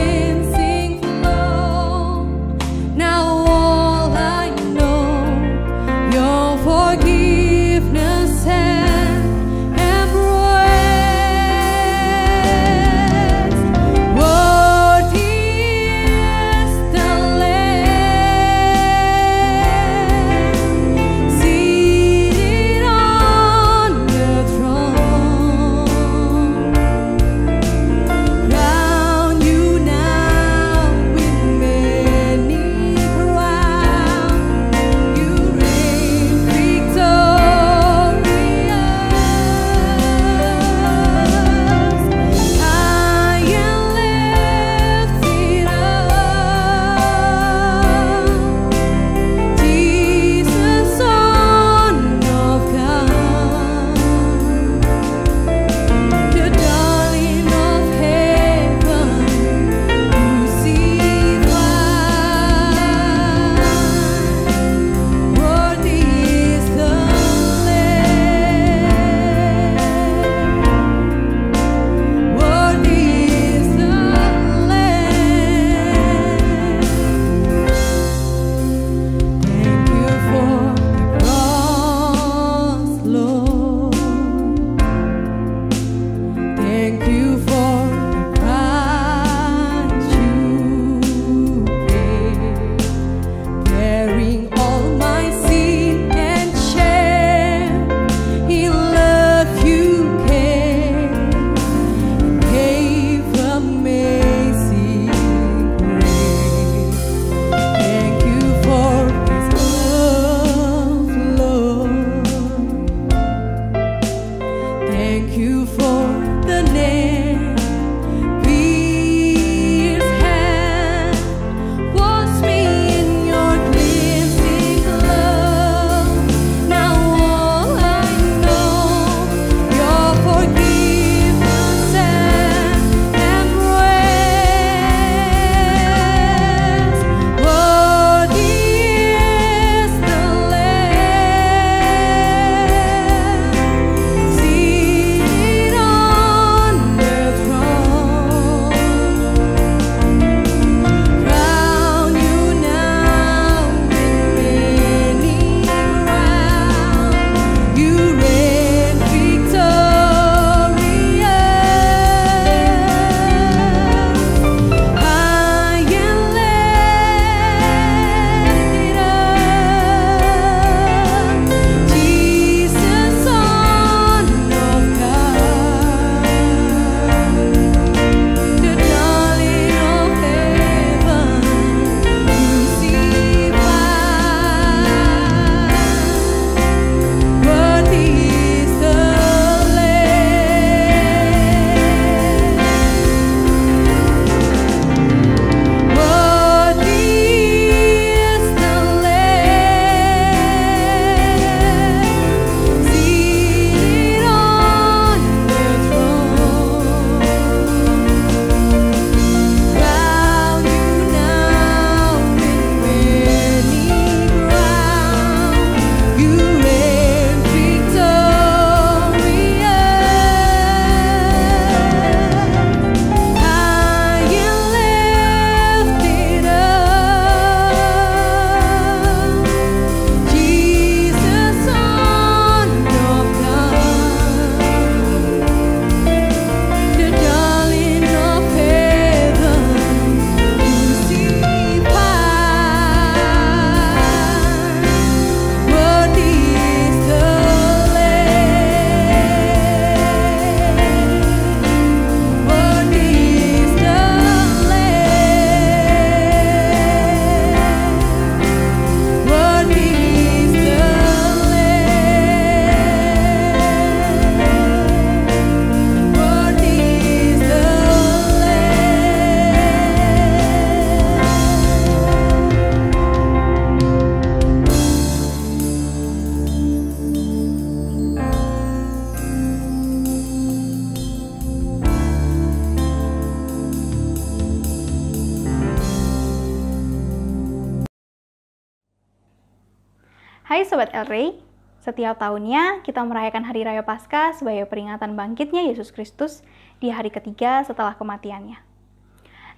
[SPEAKER 8] Hai Sobat El-Ray, setiap tahunnya kita merayakan Hari Raya Paskah sebagai peringatan bangkitnya Yesus Kristus di hari ketiga setelah kematiannya.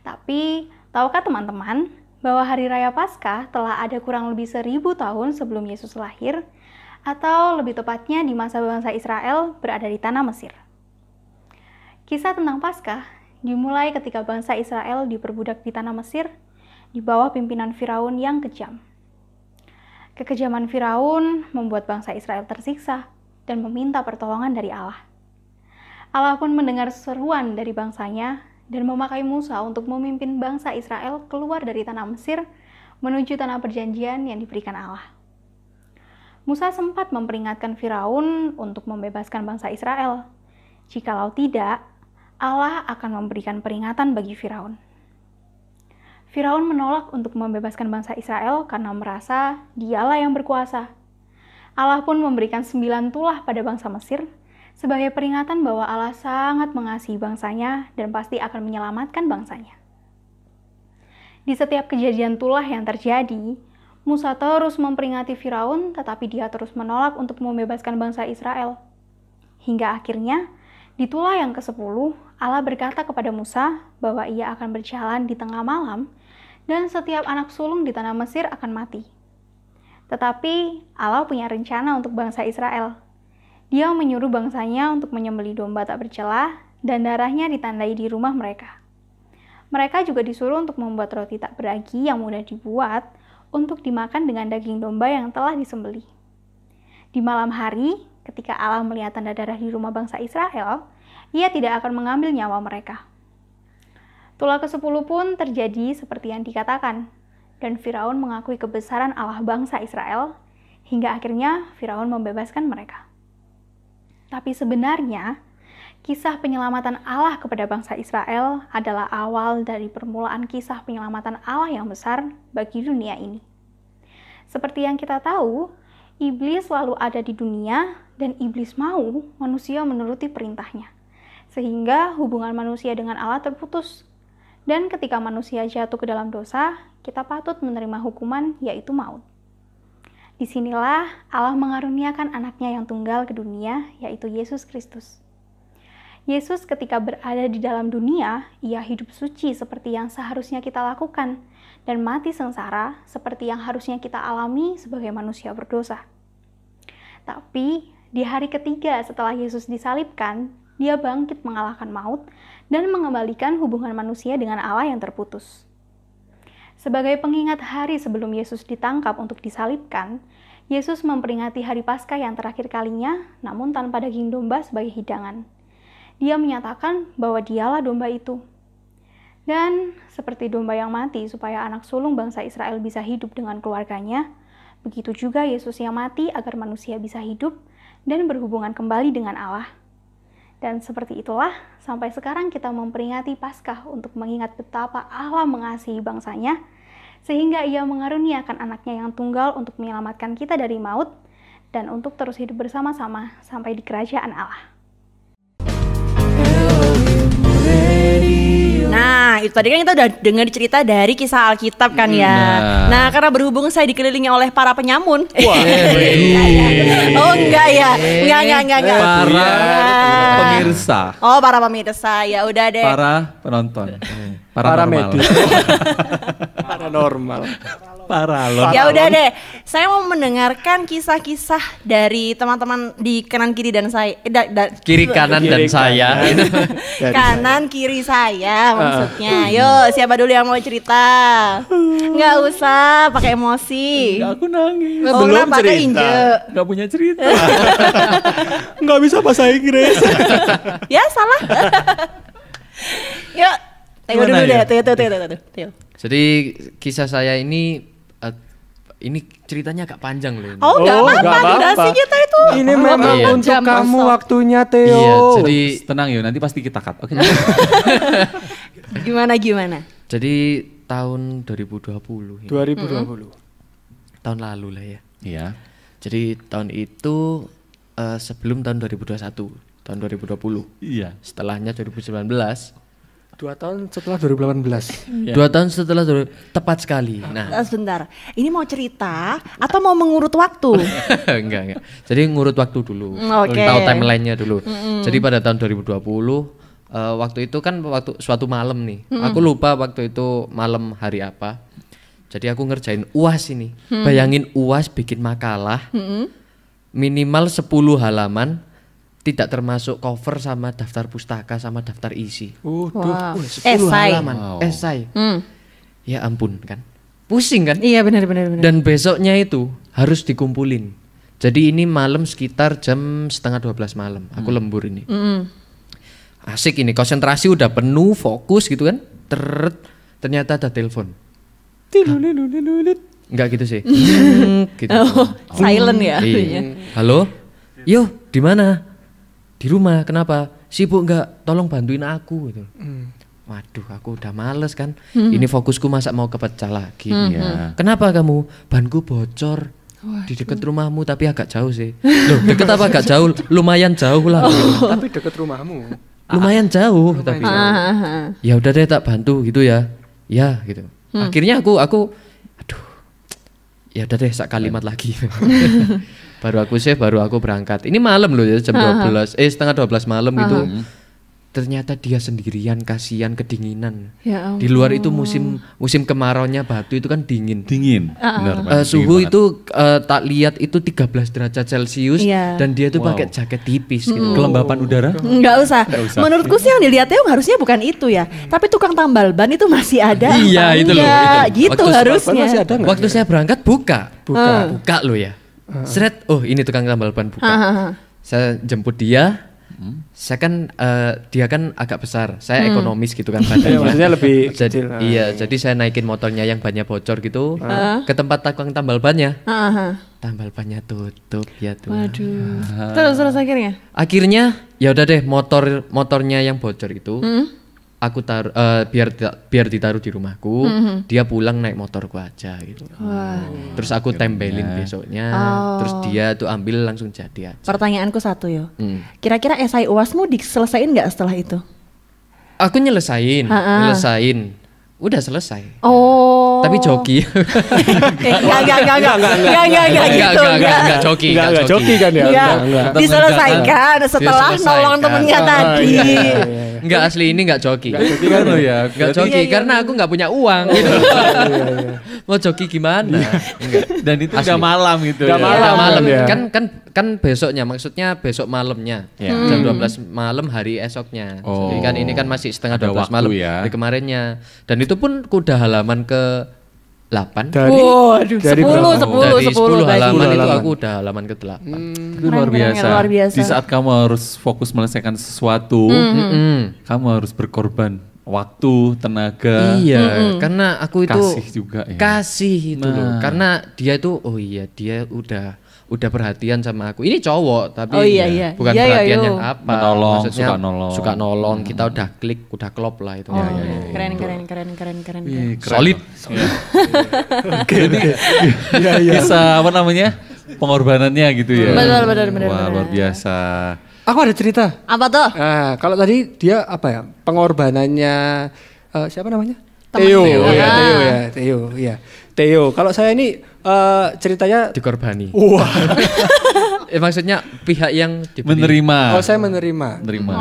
[SPEAKER 8] Tapi, tahukah teman-teman bahwa Hari Raya Paskah telah ada kurang lebih 1000 tahun sebelum Yesus lahir, atau lebih tepatnya di masa bangsa Israel berada di tanah Mesir. Kisah tentang Paskah dimulai ketika bangsa Israel diperbudak di tanah Mesir di bawah pimpinan Firaun yang kejam. Kekejaman Firaun membuat bangsa Israel tersiksa dan meminta pertolongan dari Allah. Allah pun mendengar seruan dari bangsanya dan memakai Musa untuk memimpin bangsa Israel keluar dari tanah Mesir menuju tanah perjanjian yang diberikan Allah. Musa sempat memperingatkan Firaun untuk membebaskan bangsa Israel. Jikalau tidak, Allah akan memberikan peringatan bagi Firaun. Firaun menolak untuk membebaskan bangsa Israel karena merasa dialah yang berkuasa. Allah pun memberikan 9 tulah pada bangsa Mesir sebagai peringatan bahwa Allah sangat mengasihi bangsanya dan pasti akan menyelamatkan bangsanya. Di setiap kejadian tulah yang terjadi, Musa terus memperingati Firaun, tetapi dia terus menolak untuk membebaskan bangsa Israel. Hingga akhirnya, di tulah yang ke-10, Allah berkata kepada Musa bahwa ia akan berjalan di tengah malam dan setiap anak sulung di tanah Mesir akan mati. Tetapi Allah punya rencana untuk bangsa Israel. Dia menyuruh bangsanya untuk menyembelih domba tak bercela dan darahnya ditandai di rumah mereka. Mereka juga disuruh untuk membuat roti tak beragi yang mudah dibuat untuk dimakan dengan daging domba yang telah disembelih. Di malam hari, ketika Allah melihat tanda darah di rumah bangsa Israel, ia tidak akan mengambil nyawa mereka. Tulah ke-10 pun terjadi seperti yang dikatakan, dan Firaun mengakui kebesaran Allah bangsa Israel, hingga akhirnya Firaun membebaskan mereka. Tapi sebenarnya, kisah penyelamatan Allah kepada bangsa Israel adalah awal dari permulaan kisah penyelamatan Allah yang besar bagi dunia ini. Seperti yang kita tahu, iblis selalu ada di dunia dan iblis mau manusia menuruti perintahnya. Sehingga hubungan manusia dengan Allah terputus. Dan ketika manusia jatuh ke dalam dosa, kita patut menerima hukuman yaitu maut. Disinilah Allah mengaruniakan anaknya yang tunggal ke dunia, yaitu Yesus Kristus. Yesus ketika berada di dalam dunia, ia hidup suci seperti yang seharusnya kita lakukan, dan mati sengsara seperti yang harusnya kita alami sebagai manusia berdosa. Tapi di hari ketiga setelah Yesus disalibkan, dia bangkit mengalahkan maut dan mengembalikan hubungan manusia dengan Allah yang terputus. Sebagai pengingat hari sebelum Yesus ditangkap untuk disalibkan, Yesus memperingati hari Paskah yang terakhir kalinya, namun tanpa daging domba sebagai hidangan. Dia menyatakan bahwa dialah domba itu. Dan seperti domba yang mati supaya anak sulung bangsa Israel bisa hidup dengan keluarganya, begitu juga Yesus yang mati agar manusia bisa hidup dan berhubungan kembali dengan Allah. Dan seperti itulah, sampai sekarang kita memperingati Paskah untuk mengingat betapa Allah mengasihi bangsanya, sehingga ia mengaruniakan anaknya yang tunggal untuk menyelamatkan kita dari maut, dan untuk terus hidup bersama-sama sampai di kerajaan Allah.
[SPEAKER 2] Nah, itu tadi kan kita udah dengar cerita dari kisah Alkitab kan ya. Nah, karena berhubung saya dikelilingi oleh para penyamun. Oh enggak ya, enggak.
[SPEAKER 3] Para pemirsa.
[SPEAKER 2] Oh, para pemirsa, ya udah deh.
[SPEAKER 3] Para penonton.
[SPEAKER 4] Para
[SPEAKER 3] Paranormal.
[SPEAKER 4] medis. Paranormal.
[SPEAKER 3] Paralon.
[SPEAKER 2] Ya udah deh, saya mau mendengarkan kisah-kisah dari teman-teman di kanan kiri dan saya.
[SPEAKER 5] Kiri kanan dan saya.
[SPEAKER 2] Kanan kiri saya maksudnya. Yuk, siapa dulu yang mau cerita? Nggak usah pakai emosi.
[SPEAKER 3] Enggak, aku nangis.
[SPEAKER 2] Oh,
[SPEAKER 4] Belum
[SPEAKER 2] kenapa? Ke
[SPEAKER 4] cerita.
[SPEAKER 2] Inje.
[SPEAKER 3] Enggak punya cerita.
[SPEAKER 4] Nggak bisa bahasa Inggris.
[SPEAKER 2] Ya salah. Yuk, Teo dulu
[SPEAKER 3] Gimana
[SPEAKER 2] deh.
[SPEAKER 3] ya?
[SPEAKER 2] Teo.
[SPEAKER 5] Jadi kisah saya ini ceritanya agak panjang loh.
[SPEAKER 2] Oh, nggak
[SPEAKER 4] Oh,
[SPEAKER 2] apa-apa.
[SPEAKER 4] nggak apa-apa.
[SPEAKER 2] Durasi kita itu.
[SPEAKER 4] Ini memang
[SPEAKER 5] Iya.
[SPEAKER 4] untuk
[SPEAKER 2] Jam
[SPEAKER 4] kamu
[SPEAKER 2] kosong.
[SPEAKER 4] waktunya Theo.
[SPEAKER 5] Iya, jadi
[SPEAKER 3] Tenang yuk, nanti pasti kita cut. Oke.
[SPEAKER 2] Gimana?
[SPEAKER 5] jadi tahun 2020.
[SPEAKER 4] 2020.
[SPEAKER 5] Tahun lalu lah ya.
[SPEAKER 3] Iya.
[SPEAKER 5] Jadi tahun itu sebelum tahun 2021, tahun 2020.
[SPEAKER 3] Iya.
[SPEAKER 5] Setelahnya 2019
[SPEAKER 4] 2 tahun setelah 2018.
[SPEAKER 5] 2 tahun setelah tepat sekali. Nah,
[SPEAKER 2] Sebentar, ini mau cerita atau mau mengurut waktu?
[SPEAKER 5] enggak. Jadi ngurut waktu dulu.
[SPEAKER 2] Oke.
[SPEAKER 5] Tahu timelinenya dulu. Jadi pada tahun 2020 waktu itu kan waktu suatu malam nih. Aku lupa waktu itu malam hari apa. Jadi aku ngerjain UAS ini. Bayangin UAS bikin makalah. Minimal 10 halaman, tidak termasuk cover sama daftar pustaka sama daftar isi.
[SPEAKER 2] Wah.
[SPEAKER 5] 10
[SPEAKER 2] Esai.
[SPEAKER 5] halaman. Esai. Ya ampun kan. Pusing kan?
[SPEAKER 2] Iya benar.
[SPEAKER 5] Dan besoknya itu harus dikumpulin. Jadi ini malam sekitar jam 11:30 malam. Aku lembur ini. Asik ini, konsentrasi udah penuh, fokus gitu kan. Ternyata ada telepon. Enggak gitu sih. Gitu.
[SPEAKER 2] Silent ya.
[SPEAKER 5] Iya. Halo? Yo, di mana? Di rumah. Kenapa? Sibuk enggak? Tolong bantuin aku gitu. Waduh, aku udah males kan. Ini fokusku masa mau kepecah lagi. Kenapa kamu? Banku bocor. Di dekat rumahmu tapi agak jauh sih. Loh, deket apa agak jauh? Lumayan jauh lah.
[SPEAKER 4] Tapi deket rumahmu.
[SPEAKER 5] Lumayan jauh tapi. Ya udah deh tak bantu gitu ya. Ya gitu. Akhirnya aku aduh. Ya udah deh sak kalimat lagi. Baru aku save, baru aku berangkat. Ini malam loh ya jam 12. Setengah 12 malam gitu. Ternyata dia sendirian, kasihan, kedinginan.
[SPEAKER 2] Ya ampun.
[SPEAKER 5] Di luar itu musim kemaraunya Batu itu kan dingin.
[SPEAKER 3] Benar, Pak.
[SPEAKER 5] Suhu
[SPEAKER 3] Dingin
[SPEAKER 5] itu tak lihat itu 13 derajat Celcius dan dia tuh pakai jaket tipis gitu.
[SPEAKER 3] Kelembapan udara?
[SPEAKER 2] Enggak usah. Menurutku sih yang dilihat Theo harusnya bukan itu ya. Tapi tukang tambal ban itu masih ada.
[SPEAKER 5] Iya,
[SPEAKER 2] apa
[SPEAKER 5] itu loh,
[SPEAKER 2] enggak?
[SPEAKER 5] itu.
[SPEAKER 2] Gitu
[SPEAKER 5] Waktu
[SPEAKER 2] harusnya.
[SPEAKER 4] masih ada nggak?
[SPEAKER 5] Waktu saya berangkat buka loh ya. Seret, oh ini tukang tambal ban buka. Saya jemput dia. Saya kan dia kan agak besar, saya ekonomis gitu kan badannya.
[SPEAKER 4] Maksudnya lebih
[SPEAKER 5] jadi,
[SPEAKER 4] kecil.
[SPEAKER 5] iya, jadi saya naikin motornya yang bannya bocor gitu ke tempat tukang tambal bannya. Tambal bannya tutup ya tuh.
[SPEAKER 2] Waduh. Terus akhirnya?
[SPEAKER 5] Akhirnya ya udah deh motornya yang bocor itu aku taruh biar ditaruh di rumahku, dia pulang naik motorku aja gitu. Terus aku tempelin besoknya, terus dia tuh ambil langsung jadi aja.
[SPEAKER 2] Pertanyaanku satu yo. Kira-kira esai UASmu diselesain nggak setelah itu?
[SPEAKER 5] Aku nyelesain. Udah selesai.
[SPEAKER 2] Oh.
[SPEAKER 5] Tapi joki.
[SPEAKER 2] Enggak
[SPEAKER 5] joki.
[SPEAKER 4] Enggak joki kan ya?
[SPEAKER 2] Enggak. Diselesaikan setelah nolong temennya tadi.
[SPEAKER 5] Enggak, asli ini enggak joki.
[SPEAKER 3] Enggak joki kan lo ya?
[SPEAKER 5] Enggak joki karena aku enggak punya uang gitu. Mau joki gimana? Enggak.
[SPEAKER 3] Dan itu udah malam gitu.
[SPEAKER 4] Udah malam ya.
[SPEAKER 5] Kan besoknya, maksudnya besok malamnya. Jam 12 malam hari esoknya. Jadi kan ini kan masih setengah 12 malam
[SPEAKER 3] ya.
[SPEAKER 5] dari kemarinnya. Dan itu pun kuda halaman ke 8.
[SPEAKER 2] Waduh, 10
[SPEAKER 5] Dari 10 halaman itu
[SPEAKER 4] halaman.
[SPEAKER 5] aku udah halaman ke 8.
[SPEAKER 3] Itu luar biasa.
[SPEAKER 2] luar biasa.
[SPEAKER 3] Di saat kamu harus fokus menyelesaikan sesuatu, kamu harus berkorban waktu, tenaga.
[SPEAKER 5] Iya, karena aku itu
[SPEAKER 3] kasih juga ya.
[SPEAKER 5] Kasih itu loh. Karena dia itu dia udah perhatian sama aku. Ini cowok tapi bukan perhatian yang apa.
[SPEAKER 3] Menolong,
[SPEAKER 5] Maksudnya
[SPEAKER 3] suka nolong.
[SPEAKER 5] Kita udah klik, udah klop lah itu.
[SPEAKER 2] Keren.
[SPEAKER 5] Solid.
[SPEAKER 3] Jadi kisah apa namanya? Pengorbanannya gitu ya.
[SPEAKER 2] Benar.
[SPEAKER 3] Wah, luar biasa.
[SPEAKER 4] Aku ada cerita.
[SPEAKER 2] Apa tuh?
[SPEAKER 4] Nah, kalau tadi dia apa ya? Pengorbanannya siapa namanya?
[SPEAKER 2] Teman.
[SPEAKER 4] Theo.
[SPEAKER 2] Theo.
[SPEAKER 4] Theo. Kalau saya ini ceritanya
[SPEAKER 5] Dikorbani.
[SPEAKER 4] wah.
[SPEAKER 5] Maksudnya pihak yang diberi.
[SPEAKER 3] Menerima.
[SPEAKER 4] Oh, saya menerima.
[SPEAKER 3] Menerima.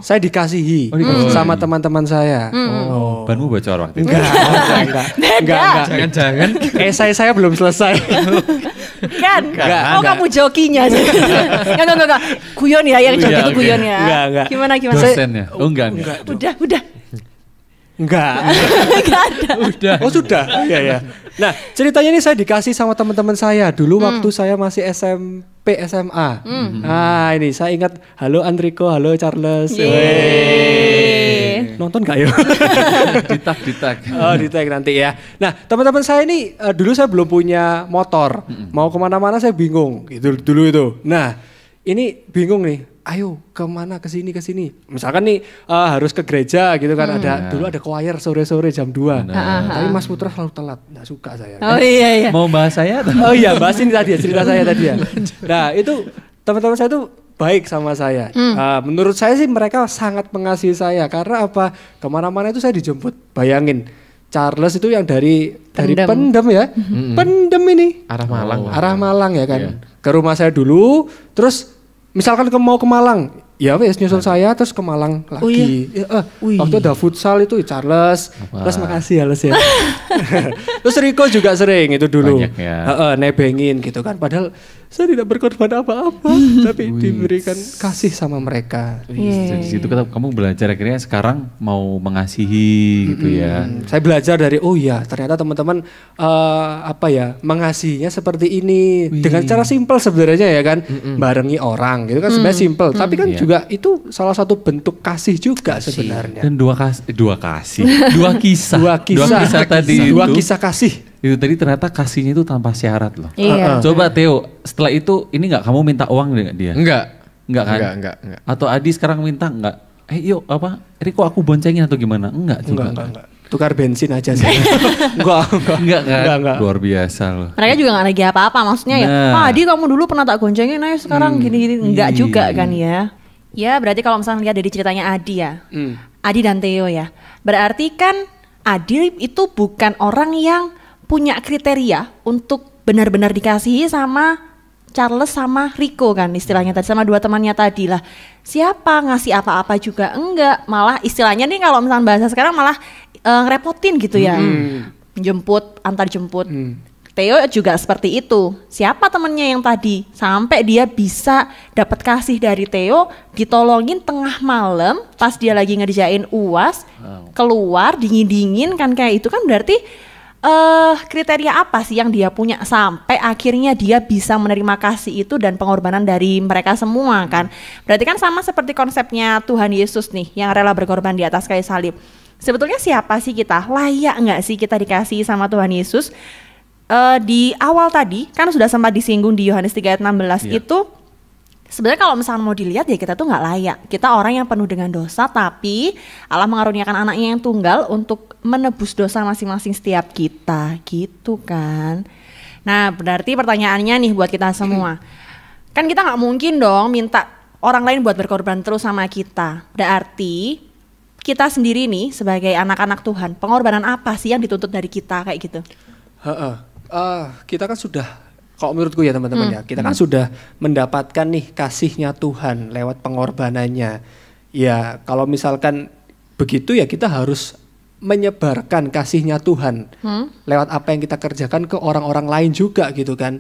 [SPEAKER 4] Saya dikasihi sama teman-teman saya.
[SPEAKER 3] Oh, banmu bocor waktu itu.
[SPEAKER 4] Enggak.
[SPEAKER 5] Jangan-jangan
[SPEAKER 4] Esai saya belum selesai.
[SPEAKER 2] Kan? Oh, kamu jokinya aja. Enggak. Guyon ya, yang joki itu guyon ya.
[SPEAKER 4] Enggak.
[SPEAKER 2] Gimana?
[SPEAKER 3] Dosen ya? Oh enggak.
[SPEAKER 2] Udah.
[SPEAKER 4] Enggak.
[SPEAKER 5] udah.
[SPEAKER 4] Oh sudah. Iya. Nah ceritanya ini saya dikasih sama teman-teman saya dulu waktu saya masih SMP SMA. Nah ini saya ingat, halo Andriko, halo Charles. Nonton gak ya?
[SPEAKER 3] Ditak.
[SPEAKER 4] Oh ditek nanti ya. Nah teman-teman saya ini dulu saya belum punya motor. Mau kemana-mana saya bingung gitu dulu itu. Nah ini bingung nih. Ayo kemana kesini. Misalkan nih harus ke gereja gitu kan, dulu ada choir sore-sore jam 2. Tapi Mas Putra selalu telat, nggak suka saya.
[SPEAKER 2] Oh iya.
[SPEAKER 3] Mau bahas saya?
[SPEAKER 4] Oh iya, bahas ini tadi ya, cerita saya tadi ya. Nah itu teman-teman saya tuh baik sama saya. Menurut saya sih mereka sangat mengasihi saya karena apa? Kemana-mana itu saya dijemput. Bayangin, Charles itu yang dari Pendem ya, Pendem ini
[SPEAKER 5] Arah Malang.
[SPEAKER 4] arah Malang ya kan. Ke rumah saya dulu, terus misalkan mau ke Malang, ya wes nyusul saya terus ke Malang lagi. Waktu ada futsal itu Charles, terus makasih ya Les ya. Terus Riko juga sering itu dulu.
[SPEAKER 3] Banyak ya.
[SPEAKER 4] Nebengin gitu kan. Padahal saya tidak berkorban apa-apa, tapi diberikan kasih sama mereka.
[SPEAKER 3] Dari situ kamu belajar akhirnya sekarang mau mengasihi gitu ya.
[SPEAKER 4] Saya belajar dari ternyata teman-teman mengasihinya seperti ini dengan cara simpel sebenarnya ya kan, barengi orang gitu kan sebenarnya simpel, tapi kan juga itu salah satu bentuk kasih juga sebenarnya.
[SPEAKER 3] Dan dua kisah tadi
[SPEAKER 4] Dua
[SPEAKER 3] itu.
[SPEAKER 4] kisah kasih.
[SPEAKER 3] Itu tadi ternyata kasihnya itu tanpa syarat loh.
[SPEAKER 2] Iya.
[SPEAKER 3] Coba Theo, setelah itu ini nggak kamu minta uang dengan dia?
[SPEAKER 5] Enggak.
[SPEAKER 3] Enggak kan?
[SPEAKER 5] Enggak.
[SPEAKER 3] Atau Adi sekarang minta enggak? Yuk Riko aku boncengin atau gimana? Enggak juga.
[SPEAKER 4] Enggak. Tukar bensin aja sih.
[SPEAKER 3] Enggak kan?
[SPEAKER 4] Enggak.
[SPEAKER 3] Luar biasa loh.
[SPEAKER 2] Mereka juga gak lagi apa-apa, maksudnya ya, Adi kamu dulu pernah tak goncengin, ayo sekarang gini-gini. Enggak juga kan ya. Ya berarti kalau misalnya lihat dari ceritanya Adi ya, Adi dan Theo ya, berarti kan Adi itu bukan orang yang punya kriteria untuk benar-benar dikasihi sama Charles sama Riko kan istilahnya tadi, sama dua temannya tadi lah. Siapa ngasih apa-apa juga enggak, malah istilahnya nih kalau misalnya bahasa sekarang malah ngerepotin gitu ya. Jemput, antar jemput. Theo juga seperti itu. Siapa temennya yang tadi sampai dia bisa dapat kasih dari Theo, ditolongin tengah malam pas dia lagi ngerjain UAS, keluar dingin-dingin kan, kayak itu kan berarti kriteria apa sih yang dia punya sampai akhirnya dia bisa menerima kasih itu dan pengorbanan dari mereka semua kan. Berarti kan sama seperti konsepnya Tuhan Yesus nih yang rela berkorban di atas kayu salib. Sebetulnya siapa sih kita? Layak nggak sih kita dikasihi sama Tuhan Yesus? Di awal tadi kan sudah sempat disinggung di Yohanes 3 ayat 16 itu sebenarnya kalau misalnya mau dilihat ya kita tuh nggak layak. Kita orang yang penuh dengan dosa, tapi Allah mengaruniakan anaknya yang tunggal untuk menebus dosa masing-masing setiap kita, gitu kan. Nah berarti pertanyaannya nih buat kita semua, kan kita nggak mungkin dong minta orang lain buat berkorban terus sama kita. Berarti kita sendiri nih sebagai anak-anak Tuhan, pengorbanan apa sih yang dituntut dari kita kayak gitu?
[SPEAKER 4] Kita kan sudah, kalau menurutku ya teman-teman ya, kita kan sudah mendapatkan nih kasihnya Tuhan lewat pengorbanannya. Ya kalau misalkan begitu ya kita harus menyebarkan kasihnya Tuhan lewat apa yang kita kerjakan ke orang-orang lain juga gitu kan.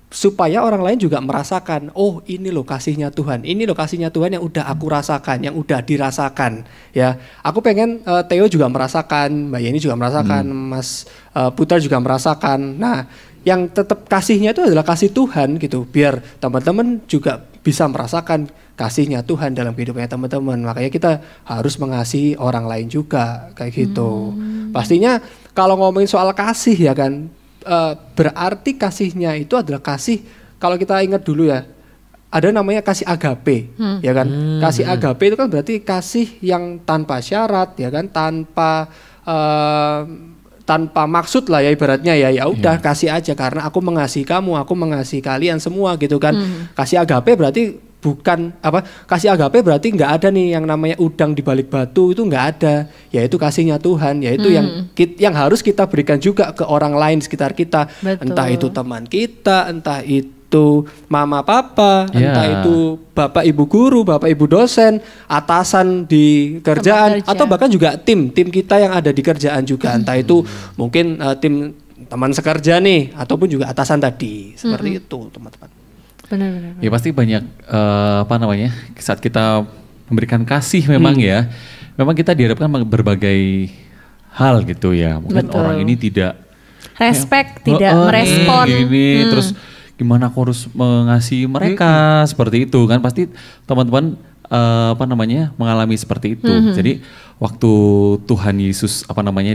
[SPEAKER 4] Supaya orang lain juga merasakan, oh ini loh kasihnya Tuhan, ini loh kasihnya Tuhan yang udah aku rasakan, yang udah dirasakan ya. Aku pengen Theo juga merasakan, Mbak Yeni juga merasakan, Mas Putra juga merasakan. Nah yang tetap kasihnya itu adalah kasih Tuhan gitu, biar teman-teman juga bisa merasakan kasihnya Tuhan dalam hidupnya teman-teman. Makanya kita harus mengasihi orang lain juga kayak gitu. Pastinya kalau ngomongin soal kasih ya kan, berarti kasihnya itu adalah kasih, kalau kita ingat dulu ya, ada namanya kasih agape, ya kan? Kasih agape itu kan berarti kasih yang tanpa syarat, ya kan? Tanpa maksud lah ya ibaratnya ya udah kasih aja karena aku mengasihi kamu, aku mengasihi kalian semua gitu kan. Kasih agape berarti bukan apa? Kasih agape berarti nggak ada nih yang namanya udang di balik batu, itu nggak ada. Yaitu kasihnya Tuhan, yaitu yang harus kita berikan juga ke orang lain sekitar kita.
[SPEAKER 2] Betul.
[SPEAKER 4] Entah itu teman kita, entah itu mama papa, entah itu bapak ibu guru, bapak ibu dosen, atasan di kerjaan, atau bahkan juga tim kita yang ada di kerjaan juga. Entah itu mungkin tim teman sekerja nih, ataupun juga atasan tadi. Seperti itu teman-teman.
[SPEAKER 2] Benar.
[SPEAKER 3] Ya pasti banyak saat kita memberikan kasih memang ya, memang kita dihadapkan berbagai hal gitu ya. Mungkin orang ini tidak
[SPEAKER 2] respect, tidak merespon.
[SPEAKER 3] Terus gimana aku harus mengasihi mereka seperti itu kan, pasti teman-teman mengalami seperti itu. Jadi waktu Tuhan Yesus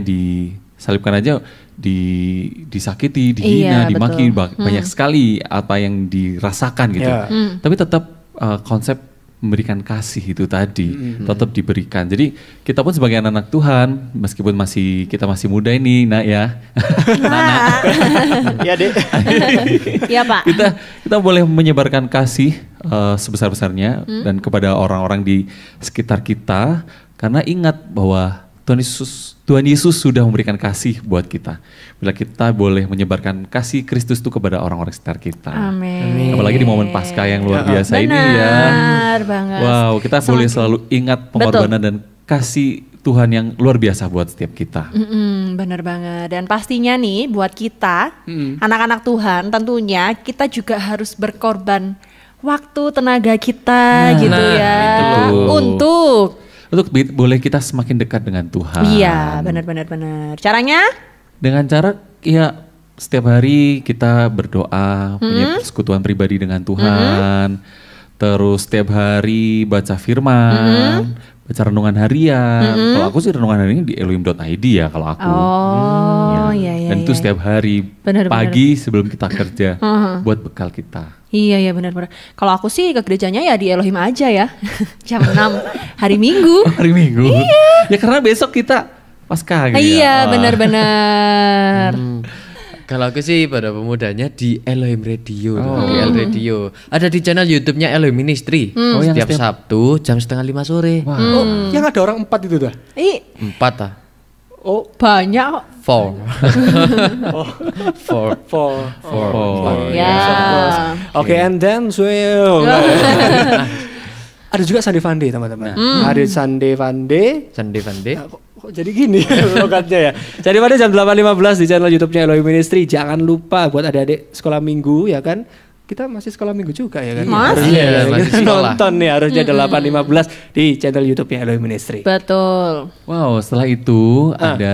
[SPEAKER 3] disalibkan aja disakiti, dihina, dimaki, banyak sekali apa yang dirasakan gitu. Tapi tetap konsep memberikan kasih itu tadi tetap diberikan. Jadi kita pun sebagai anak-anak Tuhan, meskipun kita masih muda ini, nak ya.
[SPEAKER 4] Iya, Dek.
[SPEAKER 2] Iya, Pak.
[SPEAKER 3] Kita boleh menyebarkan kasih sebesar-besarnya dan kepada orang-orang di sekitar kita, karena ingat bahwa Tuhan Yesus sudah memberikan kasih buat kita. Bila kita boleh menyebarkan kasih Kristus itu kepada orang-orang sekitar kita.
[SPEAKER 2] Amin.
[SPEAKER 3] Apalagi di momen Paskah yang luar biasa ini ya.
[SPEAKER 2] Benar banget.
[SPEAKER 3] Wow, kita boleh selalu ingat pengorbanan dan kasih Tuhan yang luar biasa buat setiap kita.
[SPEAKER 2] Bener banget. Dan pastinya nih buat kita, anak-anak Tuhan, tentunya kita juga harus berkorban waktu, tenaga kita gitu ya. Untuk
[SPEAKER 3] boleh kita semakin dekat dengan Tuhan.
[SPEAKER 2] Iya, benar. Caranya?
[SPEAKER 3] Dengan cara ya setiap hari kita berdoa, punya persekutuan pribadi dengan Tuhan. Terus setiap hari baca firman, baca renungan harian. Kalau aku sih renungan harian di elohim.id ya kalau aku.
[SPEAKER 2] Oh, iya.
[SPEAKER 3] Dan itu setiap hari pagi sebelum kita kerja buat bekal kita.
[SPEAKER 2] Iya benar. Kalau aku sih ke gerejanya ya di Elohim aja ya. Jam 6 hari Minggu.
[SPEAKER 3] Hari Minggu. Iya. Ya karena besok kita Paskah gitu.
[SPEAKER 2] Iya, benar.
[SPEAKER 5] Kalau aku sih pada pemudanya di Elohim Radio, di El Radio. Ada di channel YouTube-nya Elohim Ministry. Setiap Sabtu jam 4:30 sore.
[SPEAKER 3] Wow.
[SPEAKER 4] Yang ada orang 4 itu dah.
[SPEAKER 5] 4 ah.
[SPEAKER 4] Oh,
[SPEAKER 2] Banyak kok.
[SPEAKER 5] 4.
[SPEAKER 2] Ya.
[SPEAKER 4] Oke, and then ada juga Sunday Funday teman-teman. Ada Sunday Funday. Kok jadi gini logatnya ya. Jadi pada jam 8.15 di channel YouTube-nya Elohim Ministry. Jangan lupa buat adik-adik sekolah minggu ya kan. Kita masih sekolah minggu juga ya kan.
[SPEAKER 5] Masih sekolah.
[SPEAKER 4] Nonton nih harusnya 8.15 di channel YouTube-nya Elohim Ministry.
[SPEAKER 2] Betul.
[SPEAKER 3] Wow, setelah itu ada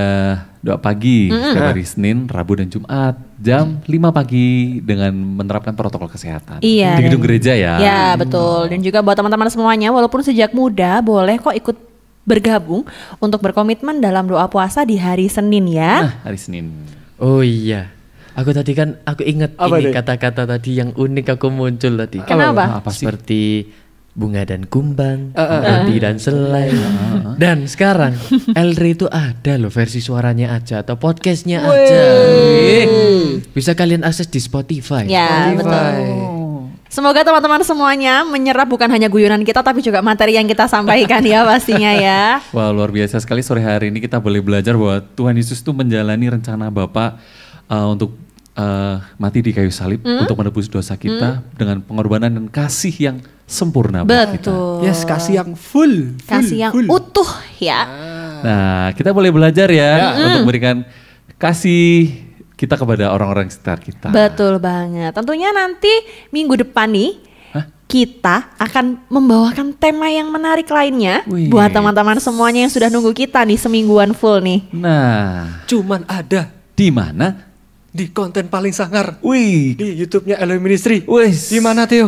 [SPEAKER 3] doa pagi setiap hari Senin, Rabu dan Jumat jam 5 pagi dengan menerapkan protokol kesehatan.
[SPEAKER 2] Iya.
[SPEAKER 3] Di gedung gereja ya.
[SPEAKER 2] Ya, betul. Dan juga buat teman-teman semuanya, walaupun sejak muda boleh kok ikut bergabung untuk berkomitmen dalam doa puasa di hari Senin ya.
[SPEAKER 3] Nah, hari Senin.
[SPEAKER 5] Oh iya. Aku tadi kan ingat
[SPEAKER 4] Apa
[SPEAKER 5] ini
[SPEAKER 4] deh?
[SPEAKER 5] kata-kata tadi yang unik aku muncul tadi.
[SPEAKER 2] Kenapa?
[SPEAKER 3] Apa sih?
[SPEAKER 5] Seperti bunga dan kumbang, roti dan selai. Dan sekarang Elri itu ada loh versi suaranya aja atau podcastnya aja. Bisa kalian akses di Spotify.
[SPEAKER 2] Ya, betul. Semoga teman-teman semuanya menyerap bukan hanya guyonan kita tapi juga materi yang kita sampaikan ya pastinya ya.
[SPEAKER 3] Wah, luar biasa sekali sore hari ini kita boleh belajar bahwa Tuhan Yesus itu menjalani rencana Bapa untuk mati di kayu salib untuk menebus dosa kita dengan pengorbanan dan kasih yang sempurna buat kita.
[SPEAKER 2] Betul.
[SPEAKER 4] Yes, kasih yang full.
[SPEAKER 2] Kasih yang utuh ya.
[SPEAKER 3] Nah, kita boleh belajar ya untuk memberikan kasih kita kepada orang-orang sekitar kita.
[SPEAKER 2] Betul banget. Tentunya nanti minggu depan nih kita akan membawakan tema yang menarik lainnya buat teman-teman semuanya yang sudah nunggu kita nih semingguan full nih.
[SPEAKER 3] Nah,
[SPEAKER 4] Cuman ada
[SPEAKER 3] di mana?
[SPEAKER 4] di konten paling sangar
[SPEAKER 3] Wih,
[SPEAKER 4] di YouTube-nya Elohim Ministry.
[SPEAKER 3] wis.
[SPEAKER 4] Di mana Theo?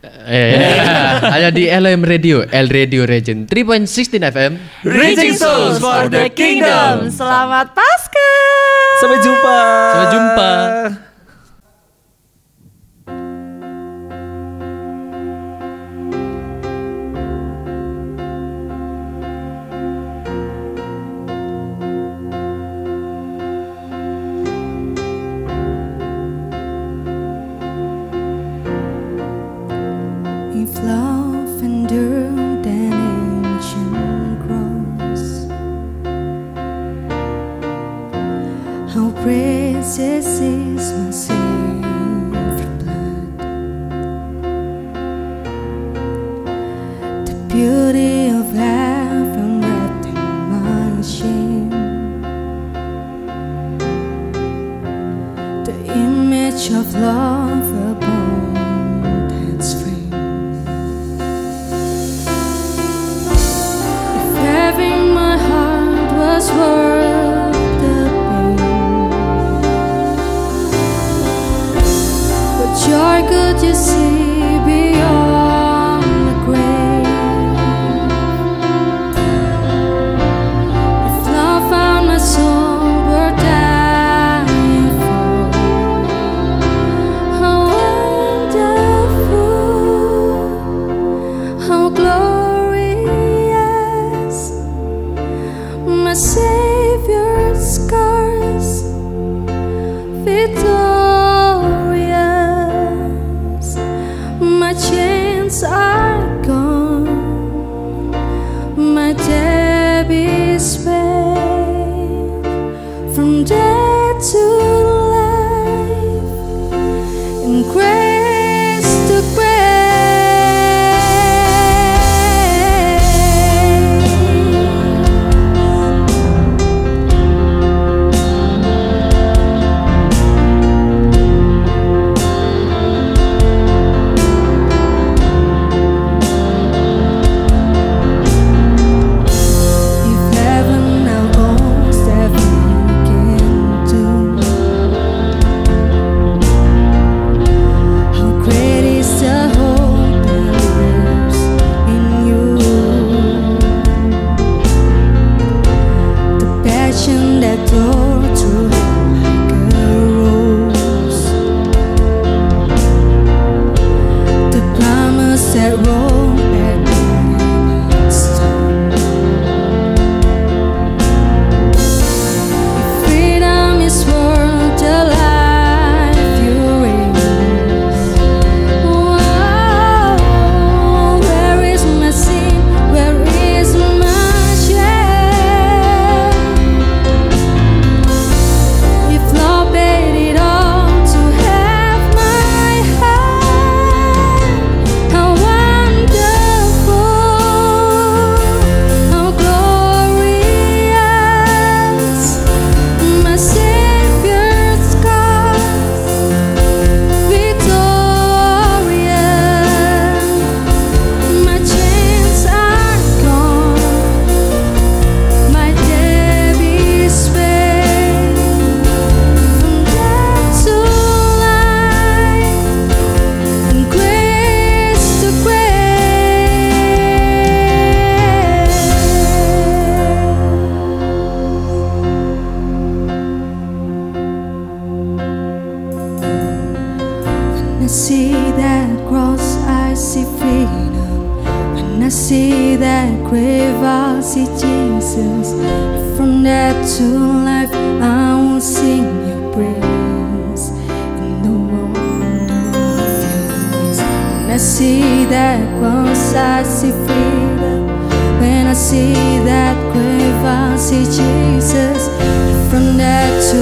[SPEAKER 5] Ada di Elohim Radio, El Radio Region 3.16 FM.
[SPEAKER 2] Reaching souls for the kingdom. Selamat Paskah.
[SPEAKER 3] Sampai jumpa.
[SPEAKER 5] Sampai jumpa.
[SPEAKER 7] If love endured an ancient cross, how precious is my Savior's blood. The beauty of heaven wrapped in my shame, the image of love upon that's free. Having my heart was worth the pain, what joy could you see beyond the grave? If love found my soul worth dying for, how wonderful, how glorious. My Savior chance are gone, my debt is paid. From death to life, and grace to grace. If heaven now owns everything you can do, how great is the hope that lives in you, the passion that tore through like a rose, the promise that rolled back the stone. If freedom is worth the life you raise, oh, where is my sin? Where is my shame? If love paid it all to have my heart, how wonderful, how glorious, my Savior's cause, victorious. My chains are gone, my debt is paid. From death to life, and grace to When I see that cross, I see freedom. When I see that grave, I see Jesus. From death to life, I will sing your praise in the wonder of your grace. When I see that cross, I see freedom. When I see that grave, I see Jesus. From death to